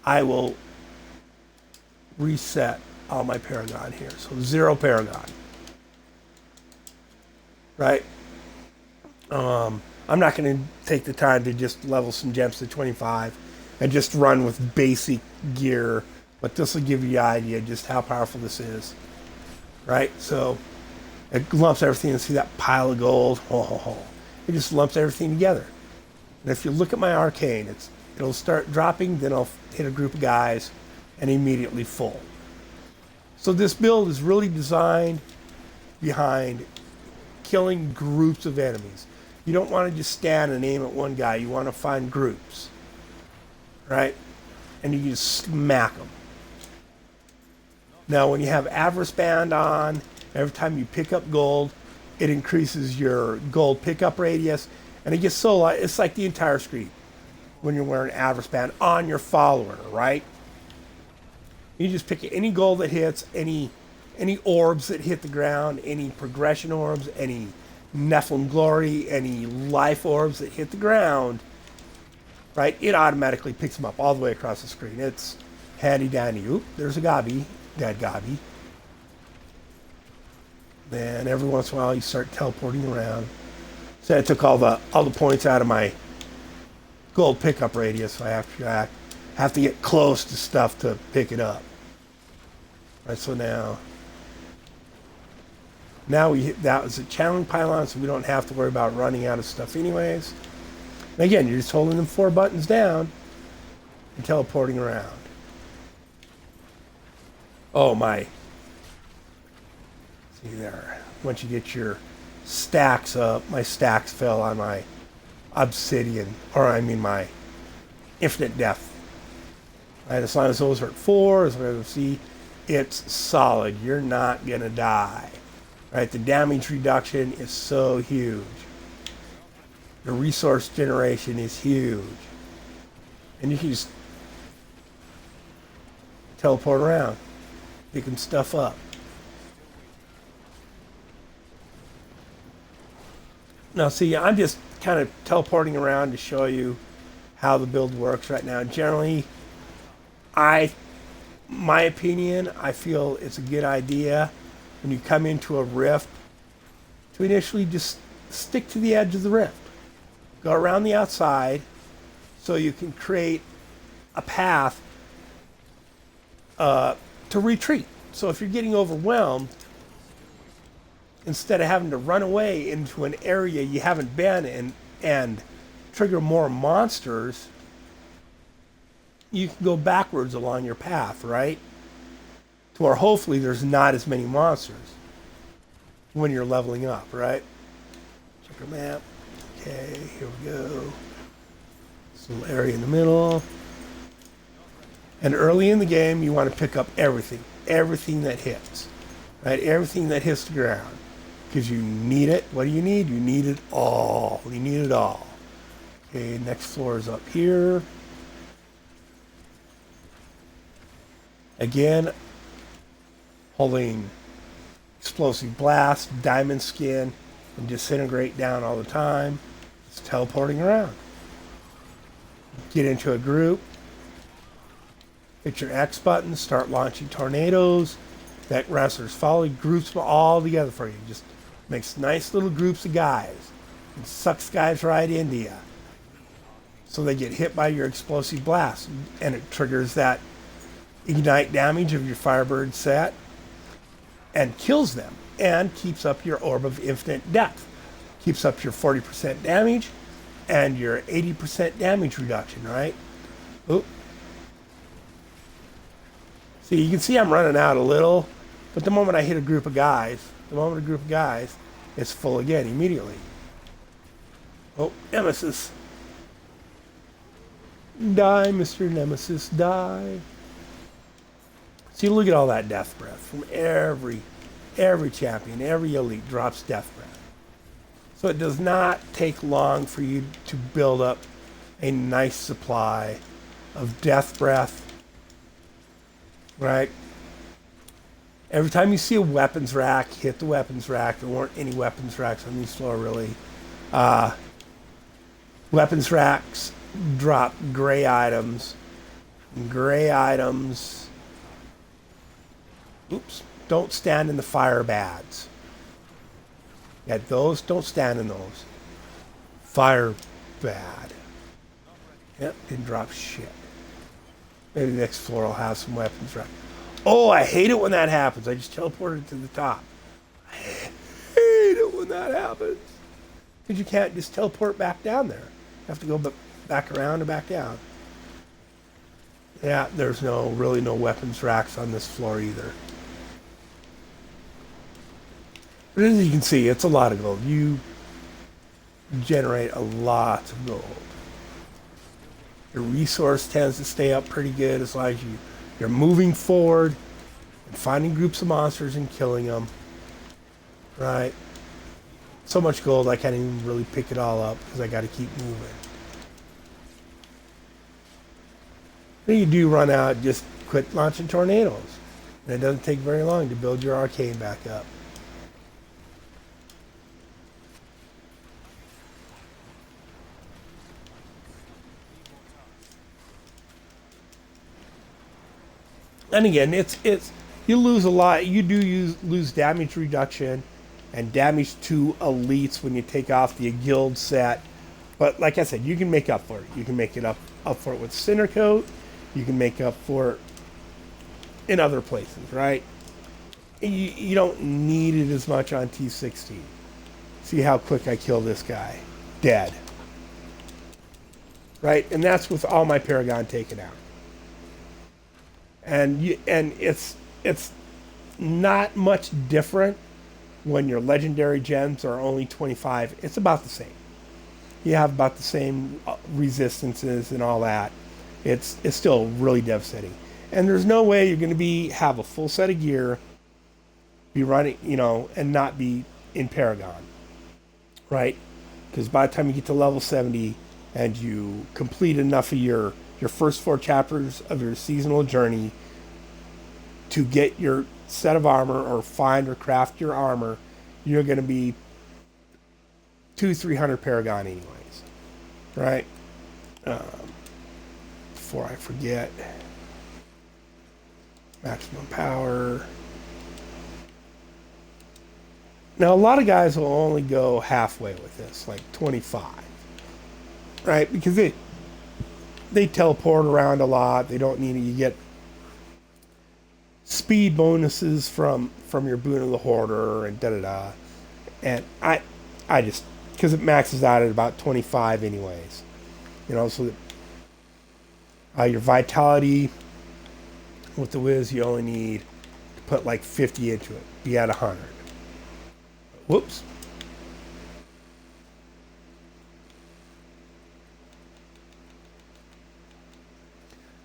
I will reset all my Paragon here. So 0 Paragon. Right? I'm not going to take the time to just level some gems to 25 and just run with basic gear, but this will give you an idea just how powerful this is. Right? So it lumps everything and see that pile of gold. It just lumps everything together. And if you look at my arcane, it'll start dropping, then I'll hit a group of guys and immediately full. So this build is really designed behind killing groups of enemies. You don't want to just stand and aim at one guy. You want to find groups, right? And you just smack them. Now, when you have Avarice Band on, every time you pick up gold, it increases your gold pickup radius, and it gets so light, it's like the entire screen when you're wearing Avarice Band on your follower, right? You just pick any gold that hits, any orbs that hit the ground, any progression orbs, any Nephilim Glory, any life orbs that hit the ground, right? It automatically picks them up all the way across the screen. It's handy dandy. Oop, there's a Gobby, dead Gobby. Then every once in a while you start teleporting around. So I took all the points out of my gold pickup radius, so I have to get close to stuff to pick it up. Right, so now that was a channeling pylon, so we don't have to worry about running out of stuff anyways. And again, you're just holding them 4 buttons down and teleporting around. Oh my. See there. Once you get your stacks up, my stacks fell on my obsidian, or I mean my infinite death. Right, as long as those are at 4, as we see, it's solid. You're not gonna die. Right, the damage reduction is so huge. The resource generation is huge. And you can just teleport around, picking stuff up. Now see, I'm just kind of teleporting around to show you how the build works right now. Generally, my opinion, I feel it's a good idea when you come into a rift to initially just stick to the edge of the rift. Go around the outside so you can create a path to retreat. So if you're getting overwhelmed, instead of having to run away into an area you haven't been in and trigger more monsters, you can go backwards along your path, right? To where hopefully there's not as many monsters when you're leveling up, right? Check our map. Okay, here we go. This little area in the middle. And early in the game, you want to pick up everything that hits, right? Everything that hits the ground, because you need it. What do you need? You need it all. You need it all. Okay, next floor is up here. Again, holding explosive blast, diamond skin, and disintegrate down all the time. It's teleporting around. Get into a group. Hit your X button, start launching tornadoes. That wrestler's folly groups them all together for you. Just makes nice little groups of guys and sucks guys right into you. So they get hit by your explosive blast, and it triggers that ignite damage of your Firebird set and kills them, and keeps up your Orb of Infinite Depth. Keeps up your 40% damage and your 80% damage reduction, right? Oop. See, you can see I'm running out a little, but the moment I hit a group of guys, it's full again immediately. Oh, Nemesis. Die, Mr. Nemesis, die. See, look at all that death breath from every champion, every elite drops death breath. So it does not take long for you to build up a nice supply of death breath, right? Every time you see a weapons rack, hit the weapons rack. There weren't any weapons racks on this floor, really. Weapons racks drop gray items. Gray items. Oops. Don't stand in the fire bads. Yeah, those, don't stand in those. Fire bad. Yep, didn't drop shit. Maybe the next floor will have some weapons rack. Oh, I hate it when that happens. I just teleported to the top. I hate it when that happens. Because you can't just teleport back down there. You have to go back around and back down. Yeah, there's really no weapons racks on this floor either. But as you can see, it's a lot of gold. You generate a lot of gold. Your resource tends to stay up pretty good as long as you're moving forward and finding groups of monsters and killing them. Right? So much gold I can't even really pick it all up because I got to keep moving. Then you do run out, just quit launching tornadoes. And it doesn't take very long to build your arcane back up. And again, it's you lose a lot. You do lose damage reduction and damage to elites when you take off the guild set. But like I said, you can make up for it. You can make it up for it with Cinder Coat. You can make up for it in other places, right? You don't need it as much on T16. See how quick I kill this guy. Dead. Right? And that's with all my Paragon taken out. And it's it's not much different when your legendary gems are only 25. It's about the same. You have about the same resistances and all that. It's still really devastating. And there's no way you're going to have a full set of gear, be running, and not be in Paragon, right? Because by the time you get to level 70 and you complete enough of your first 4 chapters of your seasonal journey to get your set of armor or find or craft your armor, you're going to be 200-300 Paragon anyways, right? Before I forget, maximum power. Now, a lot of guys will only go halfway with this, like 25, right? Because they teleport around a lot. They don't need it. You get speed bonuses from your Boon of the Hoarder and da-da-da. And I just, because it maxes out at about 25 anyways. So that, your vitality with the Wiz, you only need to put like 50 into it. Be at 100. Whoops.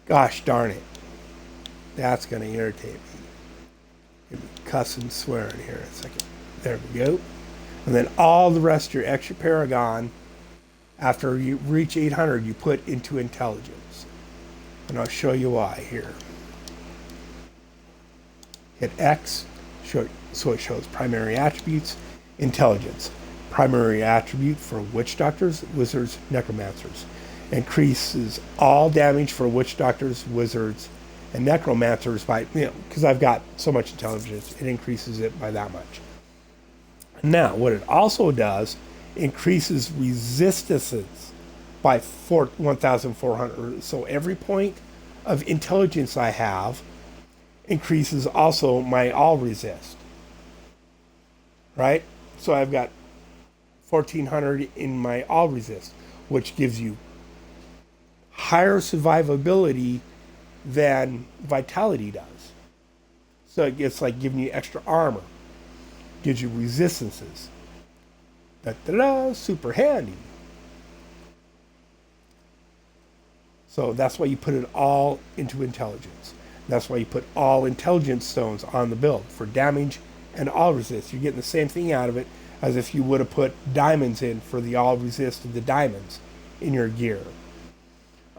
Gosh darn it. That's going to irritate me. Give me cuss and swearing here in a second. There we go. And then all the rest of your extra Paragon, after you reach 800, you put into intelligence. And I'll show you why here. Hit X, so it shows primary attributes. Intelligence, primary attribute for witch doctors, wizards, necromancers. Increases all damage for witch doctors, wizards, and necromancers by, because I've got so much intelligence, it increases it by that much. Now, what it also does, increases resistances by 1,400. So every point of intelligence I have increases also my all resist. Right? So I've got 1,400 in my all resist, which gives you higher survivability than vitality does. So it's like giving you extra armor, gives you resistances. Da-da-da, super handy. So that's why you put it all into intelligence. That's why you put all intelligence stones on the build for damage and all resist. You're getting the same thing out of it as if you would have put diamonds in for the all resist of the diamonds in your gear.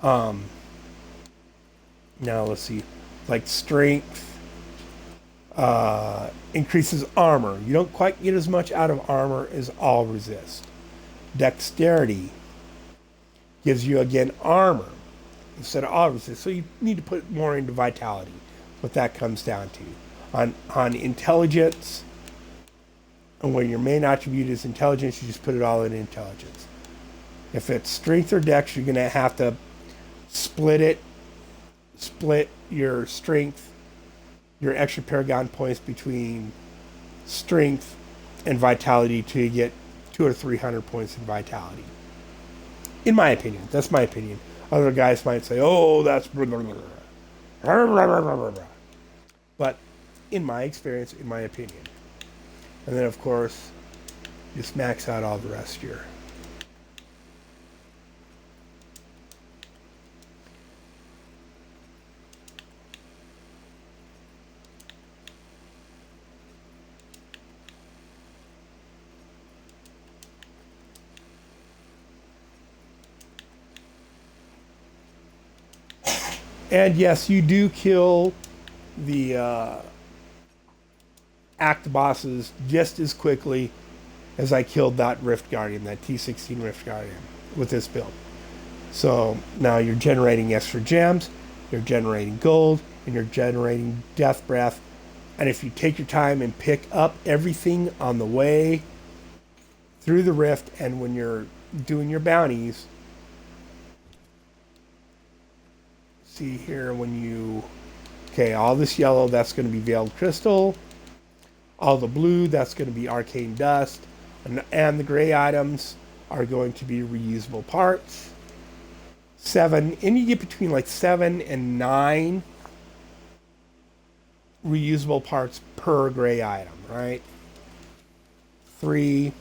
Now let's see, like strength increases armor. You don't quite get as much out of armor as all resist. Dexterity gives you again armor instead of all resist. So you need to put more into vitality. What that comes down to. On intelligence, and when your main attribute is intelligence, you just put it all in intelligence. If it's strength or dex, you're going to have to split your strength, your extra Paragon points between strength and vitality to get 200 or 300 points in vitality. In my opinion, that's my opinion. Other guys might say, "Oh, that's blah, blah, blah, blah, blah." But in my experience, in my opinion. And then, of course, just max out all the rest here. And yes, you do kill the act bosses just as quickly as I killed that Rift Guardian, that T16 Rift Guardian, with this build. So now you're generating extra gems, you're generating gold, and you're generating death breath. And if you take your time and pick up everything on the way through the rift, and when you're doing your bounties, see here when you, okay, all this yellow, that's going to be Veiled Crystal. All the blue, that's going to be Arcane Dust. And the gray items are going to be reusable parts. 7, and you get between like 7 and 9 reusable parts per gray item, right? 3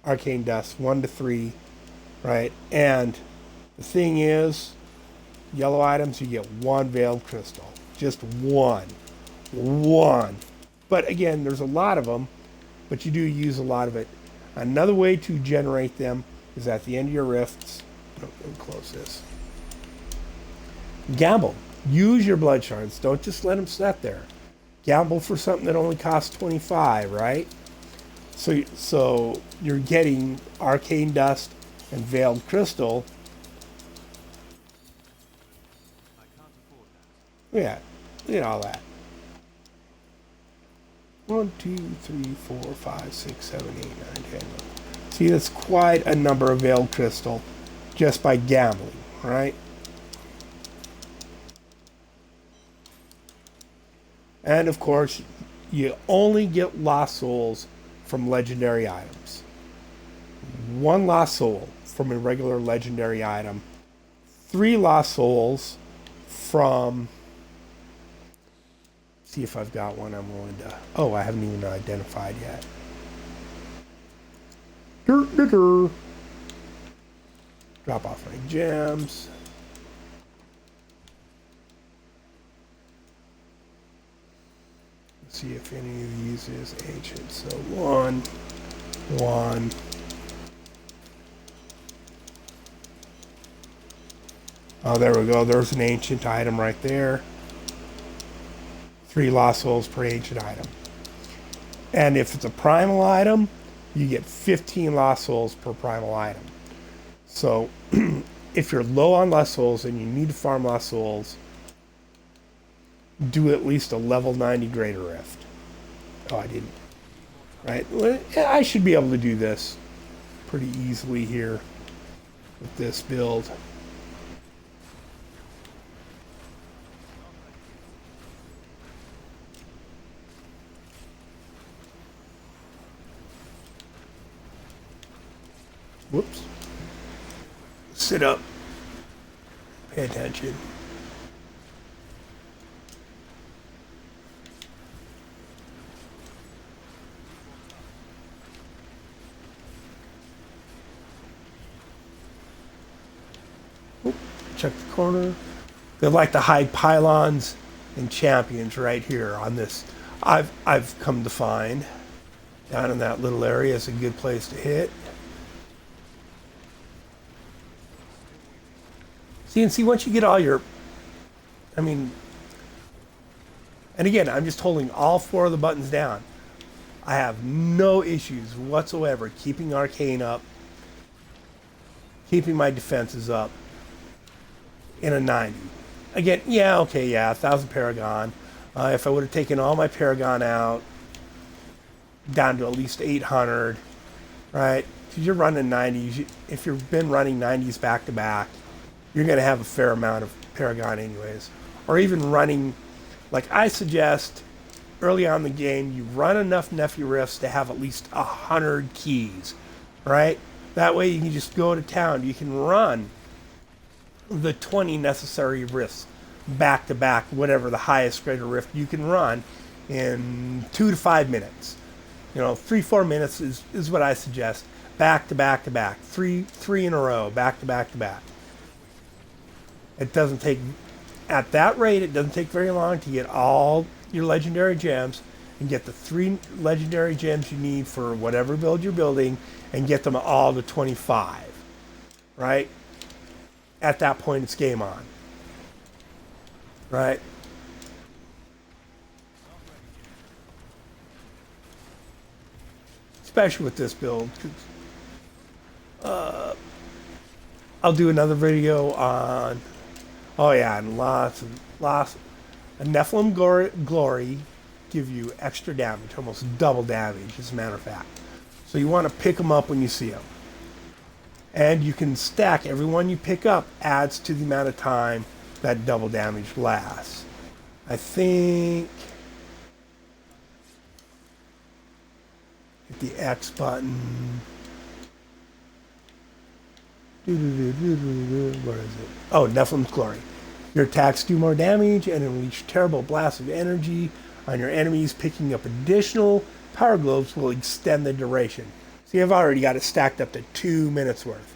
arcane dust, 1 to 3, right? And the thing is, yellow items, you get 1 veiled crystal. Just 1. 1. But again, there's a lot of them, but you do use a lot of it. Another way to generate them is at the end of your rifts. Let me close this. Gamble. Use your blood shards. Don't just let them sit there. Gamble for something that only costs 25, right? So you're getting arcane dust and veiled crystal. Yeah, look at all that. 1, 2, 3, 4, 5, 6, 7, 8, 9, 10, 11. See, that's quite a number of veiled crystal just by gambling, right? And of course, you only get lost souls from legendary items. 1 lost soul from a regular legendary item. 3 lost souls from... See if I've got one I'm willing to... Oh, I haven't even identified yet. Drop off my gems. See if any of these is ancient. So 1. Oh, there we go. There's an ancient item right there. 3 lost souls per ancient item. And if it's a primal item, you get 15 lost souls per primal item. So if you're low on lost souls and you need to farm lost souls, do at least a level 90 greater rift. Oh, I didn't. Right? Well, I should be able to do this pretty easily here with this build. Whoops. Sit up. Pay attention. Oop, check the corner. They like to hide pylons and champions right here on this. I've come to find down in that little area is a good place to hit. See, once you get all your, and again, I'm just holding all 4 of the buttons down. I have no issues whatsoever keeping arcane up, keeping my defenses up in a 90. Again, yeah, okay, yeah, 1,000 Paragon. If I would have taken all my Paragon out, down to at least 800, right? Because you're running 90s. If you've been running 90s back to back, you're going to have a fair amount of Paragon anyways. Or even running, like I suggest, early on in the game, you run enough Nephew Rifts to have at least 100 keys, right? That way you can just go to town. You can run the 20 necessary rifts back to back, whatever the highest greater rift you can run in 2 to 5 minutes. 3-4 minutes is what I suggest. Back to back to back. Three in a row, back to back to back. It doesn't take, at that rate, it doesn't take very long to get all your legendary gems and get the 3 legendary gems you need for whatever build you're building and get them all to 25, right? At that point, it's game on, right? Especially with this build. I'll do another video on, oh yeah, and lots. And Nephilim Glory give you extra damage, almost double damage, as a matter of fact. So you want to pick them up when you see them. And you can stack every one you pick up adds to the amount of time that double damage lasts. I think hit the X button. Where is it? Oh, Nephilim's Glory. Your attacks do more damage and unleash terrible blasts of energy on your enemies. Picking up additional power globes will extend the duration. See, I've already got it stacked up to 2 minutes worth.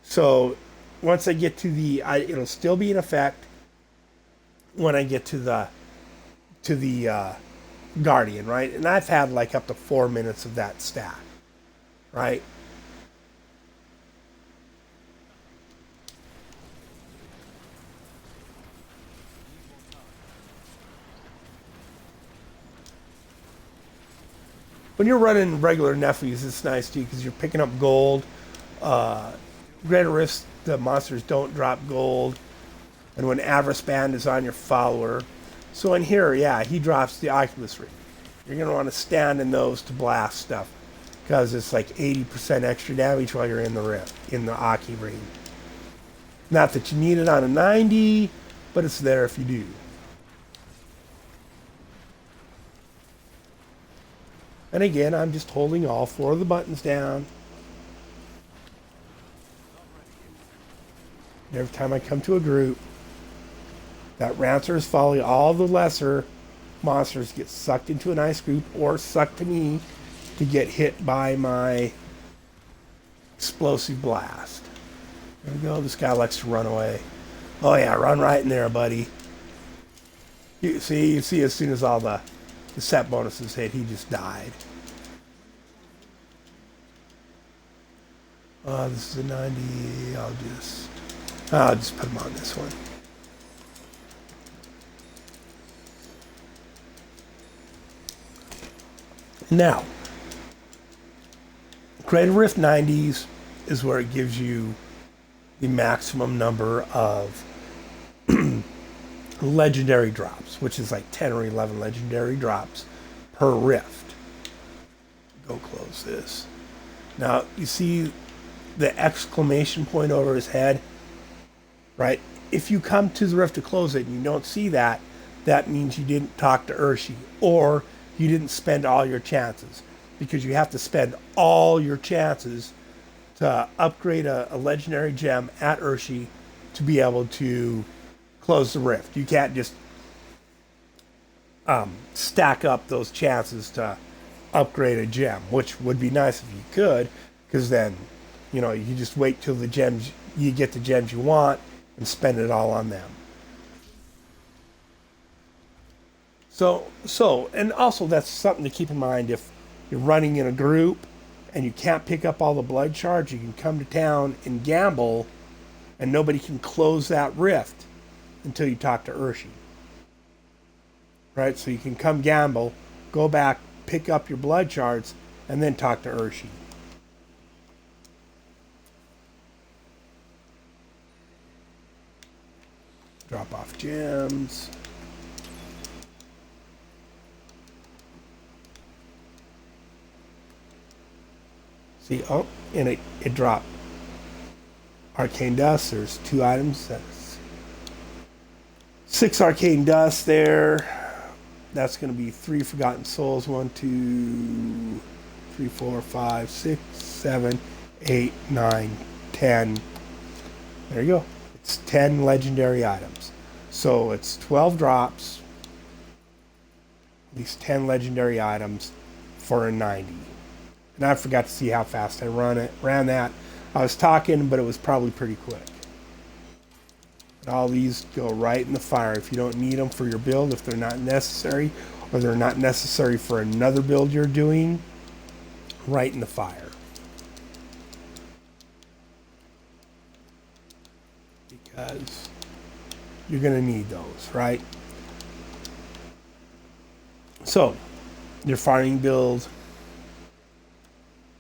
So once I get to it'll still be in effect when I get to the Guardian, right? And I've had like up to 4 minutes of that stack, right? When you're running regular nephews, it's nice too because you're picking up gold. Greater Rifts, the monsters don't drop gold. And when Avarice Band is on your follower. So in here, yeah, he drops the Oculus Ring. You're going to want to stand in those to blast stuff because it's like 80% extra damage while you're in the Aki Ring. Not that you need it on a 90, but it's there if you do. And again, I'm just holding all 4 of the buttons down. Every time I come to a group, that Rancer is following all the lesser monsters get sucked into an ice group or sucked to me to get hit by my explosive blast. There we go. This guy likes to run away. Oh yeah, run right in there, buddy. You see as soon as all the set bonuses hit, he just died. This is a 90. I'll just put him on this one. Now, Greater Rift 90s is where it gives you the maximum number of legendary drops, which is like 10 or 11 legendary drops per rift. Go close this. Now, you see the exclamation point over his head, right? If you come to the rift to close it and you don't see that, that means you didn't talk to Urshi, or you didn't spend all your chances, because you have to spend all your chances to upgrade a legendary gem at Urshi to be able to close the rift. You can't just stack up those chances to upgrade a gem, which would be nice if you could, because then, you know, you just wait till you get the gems you want and spend it all on them. So, and also that's something to keep in mind. If you're running in a group and you can't pick up all the blood shards, you can come to town and gamble, and nobody can close that rift until you talk to Urshi. Right? So you can come gamble, go back, pick up your blood shards, and then talk to Urshi. Drop off gems. See, oh, and it dropped arcane dust. There's 2 items. That's 6 arcane dust there. That's going to be 3 forgotten souls. 1, 2, 3, 4, 5, 6, 7, 8, 9, 10. There you go. It's 10 legendary items. So it's 12 drops. At least 10 legendary items for a 90. And I forgot to see how fast I ran that. I was talking, but it was probably pretty quick. And all these go right in the fire if you don't need them for your build, if they're not necessary, or they're not necessary for another build you're doing, right in the fire. Because you're going to need those, right? So, your farming build,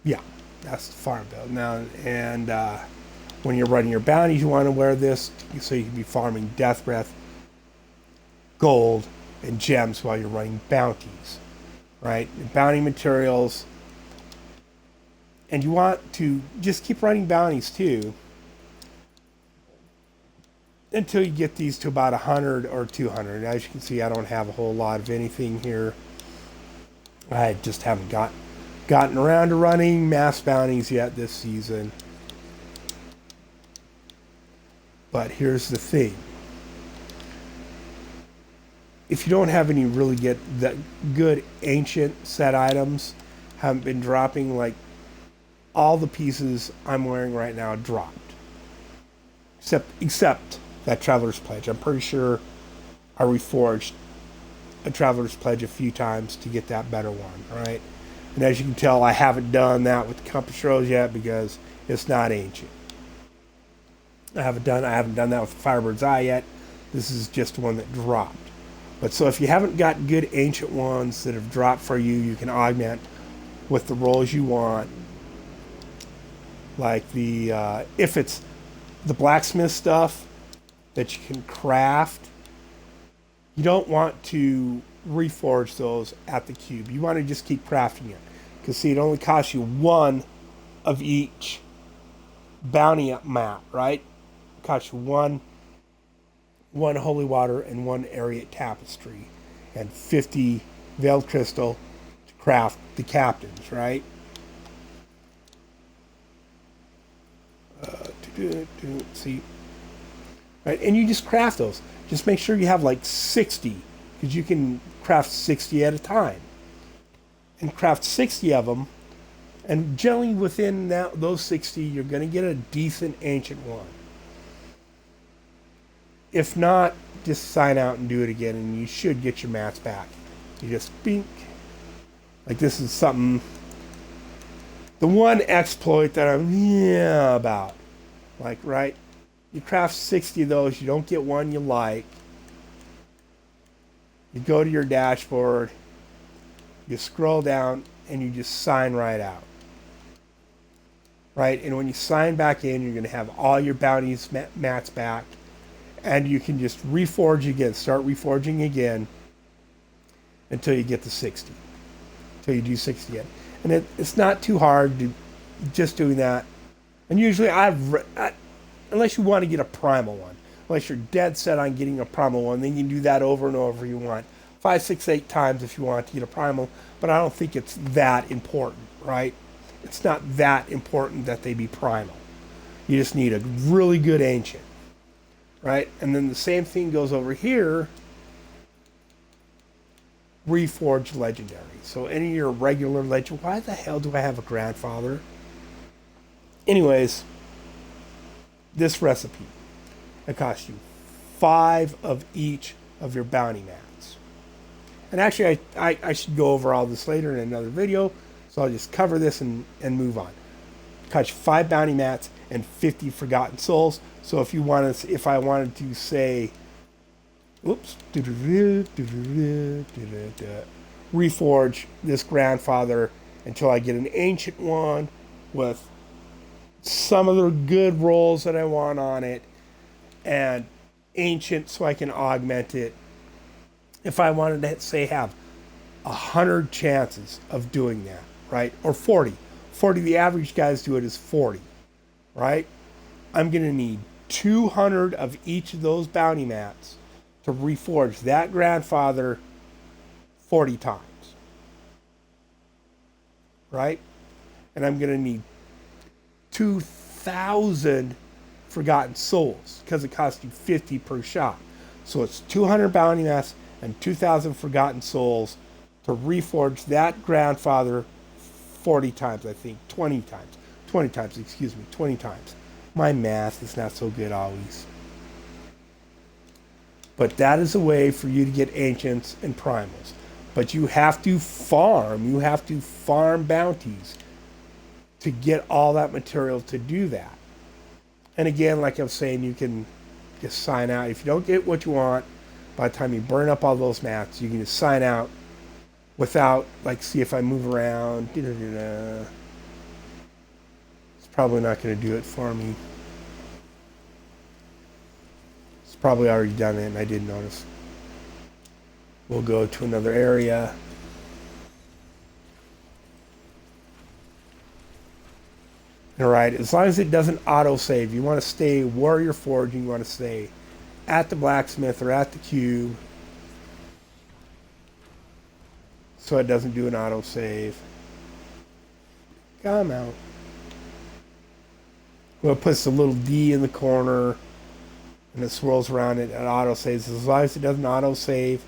yeah, that's the farm build. Now, and when you're running your bounties, you want to wear this so you can be farming death breath, gold, and gems while you're running bounties, right? Your bounty materials. And you want to just keep running bounties too until you get these to about 100 or 200. As you can see, I don't have a whole lot of anything here. I just haven't gotten around to running mass bounties yet this season. But here's the thing. if you don't have any really get that good ancient set items, haven't been dropping, like all the pieces I'm wearing right now dropped, except that Traveler's Pledge. I'm pretty sure I reforged a Traveler's Pledge a few times to get that better one. All right, and as you can tell, I haven't done that with the Compass Rose yet because it's not ancient. I haven't done that with Firebird's Eye yet. This is just one that dropped. But so if you haven't got good ancient ones that have dropped for you, you can augment with the rolls you want. Like the if it's the blacksmith stuff that you can craft, you don't want to reforge those at the cube. You want to just keep crafting it. Because see, it only costs you one of each bounty map, right? It costs you one holy water and one Ariat tapestry and 50 veiled crystal to craft the captains, right? See, right? And you just craft those. Just make sure you have like 60, because you can craft 60 at a time, and craft 60 of them. And generally within those 60, you're going to get a decent ancient one. If not, just sign out and do it again, and you should get your mats back. You just bink. Like this is something. The one exploit that I'm about. Like, right? You craft 60 of those, you don't get one you like. You go to your dashboard, you scroll down, and you just sign right out. Right? And when you sign back in, you're going to have all your bounties mats back. And you can just reforge again, start reforging again until you get to 60. Until you do 60 again. And it's not too hard to just doing that. And usually unless you want to get a primal one, unless you're dead set on getting a primal one, then you can do that over and over you want. 5, 6, 8 times if you want to get a primal, but I don't think it's that important, right? It's not that important that they be primal. You just need a really good ancient, right? And then the same thing goes over here, reforged legendary. So any of your regular legend, why the hell do I have a grandfather? Anyways, this recipe, it costs you 5 of each of your bounty mats. And actually, I should go over all this later in another video, so I'll just cover this and move on. It costs you 5 bounty mats and 50 forgotten souls. So if I wanted to say, whoops, reforge this grandfather until I get an ancient one with some of the good rolls that I want on it, and ancient so I can augment it. If I wanted to say have 100 chances of doing that, right? Or 40. 40, the average guys do it is 40, right? I'm going to need 200 of each of those bounty mats to reforge that grandfather 40 times, right? And I'm going to need 2,000 forgotten souls because it costs you 50 per shot. So it's 200 bounty mats and 2,000 forgotten souls to reforge that grandfather 40 times, I think. 20 times. 20 times. My math is not so good always. But that is a way for you to get ancients and primals. But you have to farm. You have to farm bounties to get all that material to do that. And again, like I was saying, you can just sign out. If you don't get what you want, by the time you burn up all those mats, you can just sign out without, like, see if I move around. It's probably not going to do it for me. It's probably already done it and I didn't notice. We'll go to another area. Alright, as long as it doesn't auto-save, you want to stay Warrior Forging, you want to stay at the blacksmith or at the cube so it doesn't do an auto-save. Come out. Well, it puts a little D in the corner and it swirls around it and auto-saves. As long as it doesn't auto-save,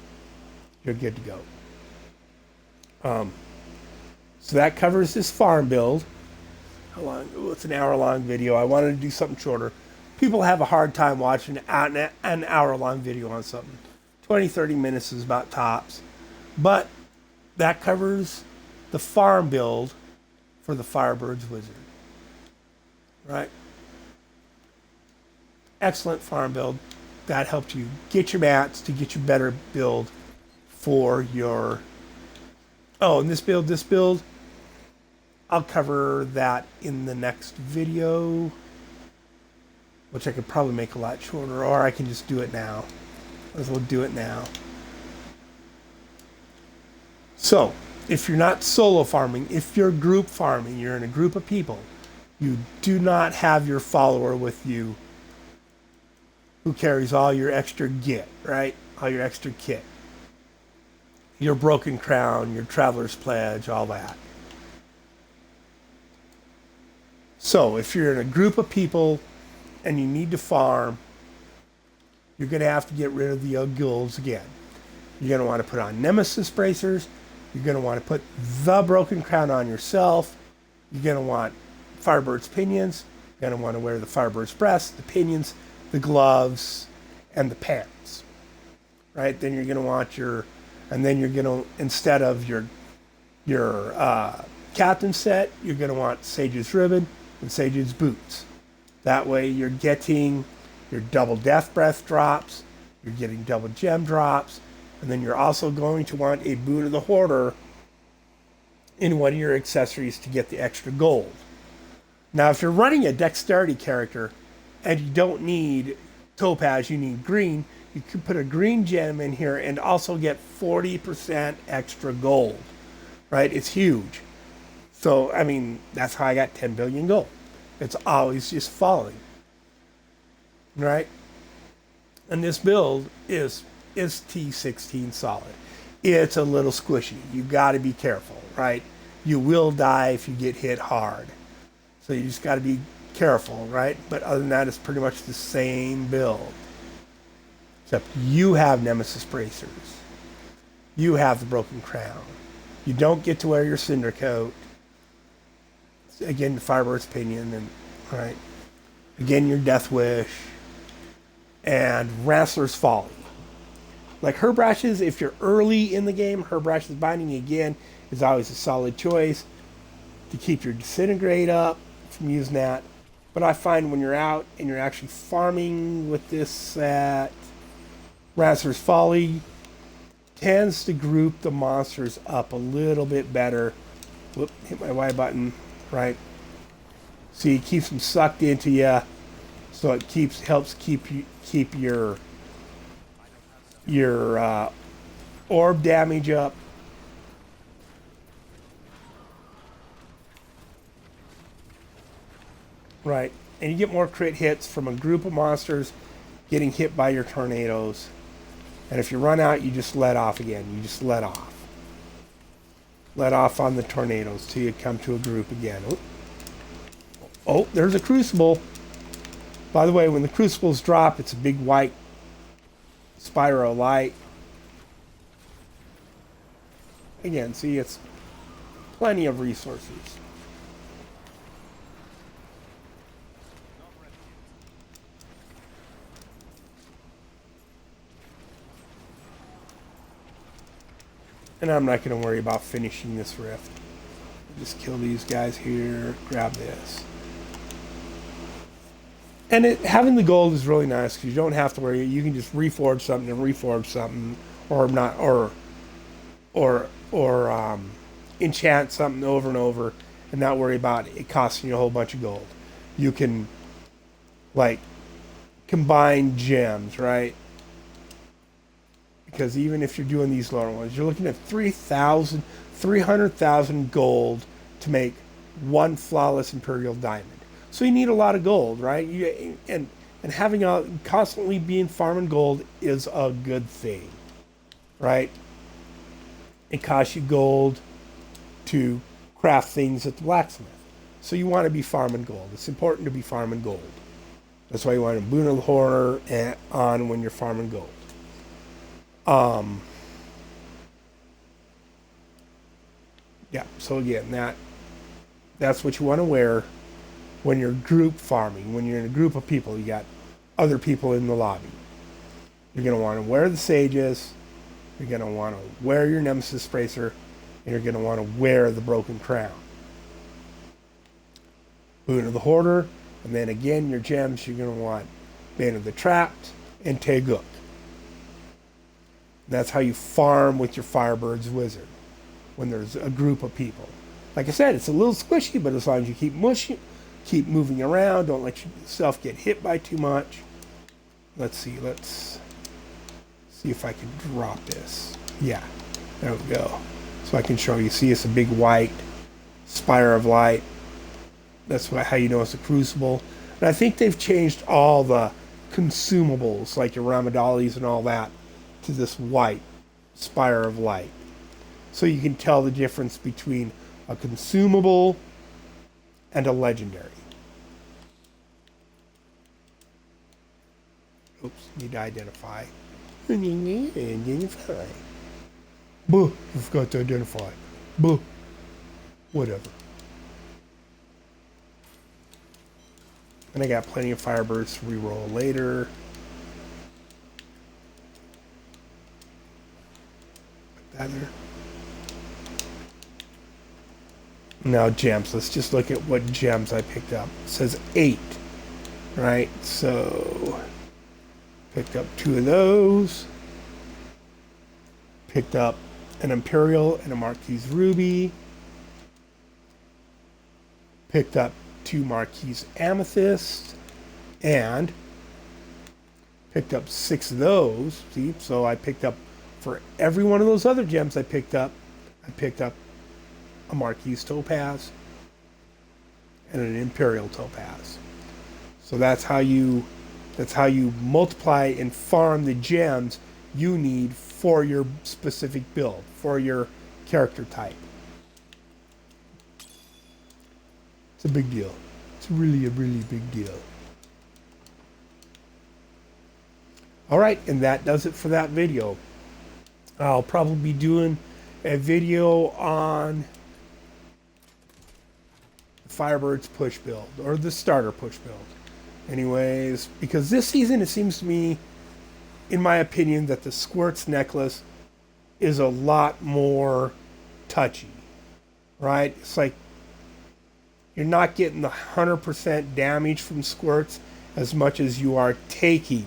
you're good to go. So that covers this farm build. How long? Oh, it's an hour-long video. I wanted to do something shorter. People have a hard time watching an hour-long video on something. 20, 30 minutes is about tops. But that covers the farm build for the Firebird's Wizard. Right? Excellent farm build. That helped you get your mats to get you better build for your... Oh, and this build, I'll cover that in the next video, which I could probably make a lot shorter, or I can just do it now. Might as well do it now. So, if you're not solo farming, if you're group farming, you're in a group of people, you do not have your follower with you who carries all your extra git, right? All your extra kit. Your broken crown, your traveler's pledge, all that. So if you're in a group of people and you need to farm, you're going to have to get rid of the guilds again. You're going to want to put on nemesis bracers. You're going to want to put the broken crown on yourself. You're going to want Firebird's pinions. You're going to want to wear the Firebird's breast, the pinions, the gloves, and the pants. Right? Then you're going to want your... And then you're going to, instead of your captain set, you're going to want Sage's ribbon and Sage's boots. That way you're getting your double death breath drops, you're getting double gem drops, and then you're also going to want a boot of the hoarder in one of your accessories to get the extra gold. Now, if you're running a dexterity character and you don't need topaz, you need green, you could put a green gem in here and also get 40% extra gold, right? It's huge. So, I mean, that's how I got 10 billion gold. It's always just falling, right? And this build is T16 solid. It's a little squishy. You got to be careful, right? You will die if you get hit hard. So you just got to be careful, right? But other than that, it's pretty much the same build. Except you have nemesis bracers. You have the broken crown. You don't get to wear your cinder coat. Again, the Firebird's pinion, and right. Again, your death wish, and Wrestler's folly. Like herb ashes, if you're early in the game, herb ashes binding again is always a solid choice to keep your disintegrate up from using that. But I find when you're out and you're actually farming with this set, Wrestler's Folly tends to group the monsters up a little bit better. Whoop, hit my Y button, right? See, it keeps them sucked into you, so it helps keep your orb damage up. Right, and you get more crit hits from a group of monsters getting hit by your tornadoes. And if you run out, you just let off again. You just let off. Let off on the tornadoes till you come to a group again. Oh, there's a crucible. By the way, when the crucibles drop, it's a big white spiral light. Again, see, it's plenty of resources. And I'm not going to worry about finishing this rift. Just kill these guys here, grab this. And having the gold is really nice because you don't have to worry. You can just reforge something and reforge something, or not, or enchant something over and over, and not worry about it costing you a whole bunch of gold. You can like combine gems, right? Because even if you're doing these lower ones, you're looking at 300,000 gold to make one flawless Imperial Diamond. So you need a lot of gold, right? And having constantly being farming gold is a good thing, right? It costs you gold to craft things at the blacksmith. So you want to be farming gold. It's important to be farming gold. That's why you want a boon of the hoarder on when you're farming gold. Yeah. So again, that's what you want to wear when you're group farming. When you're in a group of people, you got other people in the lobby. You're going to want to wear the sages. You're going to want to wear your Nemesis Bracer, and you're going to want to wear the Broken Crown. Boon of the Hoarder, and then again, your gems, you're going to want Bane of the Trapped and Teguk. That's how you farm with your Firebird's Wizard when there's a group of people. Like I said, it's a little squishy, but as long as you keep moving around, don't let yourself get hit by too much. Let's see if I can drop this. Yeah, there we go. So I can show you. See, it's a big white spire of light. That's how you know it's a crucible. And I think they've changed all the consumables, like your Ramadalis and all that, to this white spire of light. So you can tell the difference between a consumable and a legendary. Oops, need to identify. Identify. Buh, I forgot to identify. Buh. Whatever. And I got plenty of Firebirds to reroll later. Put that there. Now gems. Let's just look at what gems I picked up. It says 8. Right? So picked up 2 of those. Picked up an Imperial and a Marquise Ruby. Picked up 2 Marquise Amethyst. And picked up 6 of those. See? So I picked up, for every one of those other gems I picked up a Marquise Topaz and an Imperial Topaz. So that's how you multiply and farm the gems you need for your specific build, for your character type. It's a big deal. It's really a really big deal. All right, and that does it for that video. I'll probably be doing a video on Firebird's push build, or the starter push build. Anyways, because this season it seems to me, in my opinion, that the Squirts necklace is a lot more touchy, right? It's like you're not getting the 100% damage from Squirts as much as you are taking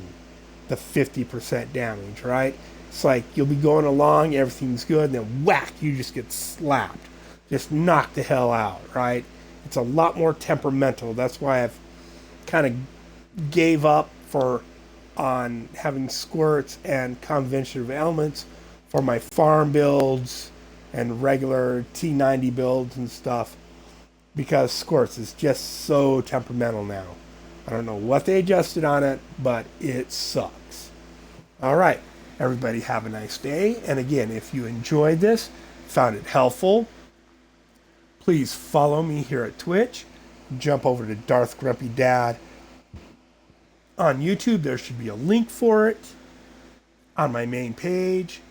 the 50% damage, right? It's like you'll be going along, everything's good, and then whack, you just get slapped. Just knocked the hell out, right? It's a lot more temperamental. That's why I've kind of gave up on having Squirts and Convention of Elements for my farm builds and regular T90 builds and stuff, because Squirts is just so temperamental now. I don't know what they adjusted on it, but it sucks. All right, everybody have a nice day. And again, if you enjoyed this, found it helpful, please follow me here at Twitch. Jump over to Darth Grumpy Dad on YouTube. There should be a link for it on my main page.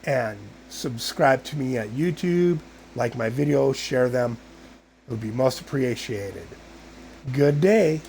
And subscribe to me at YouTube. Like my videos, share them. It would be most appreciated. Good day.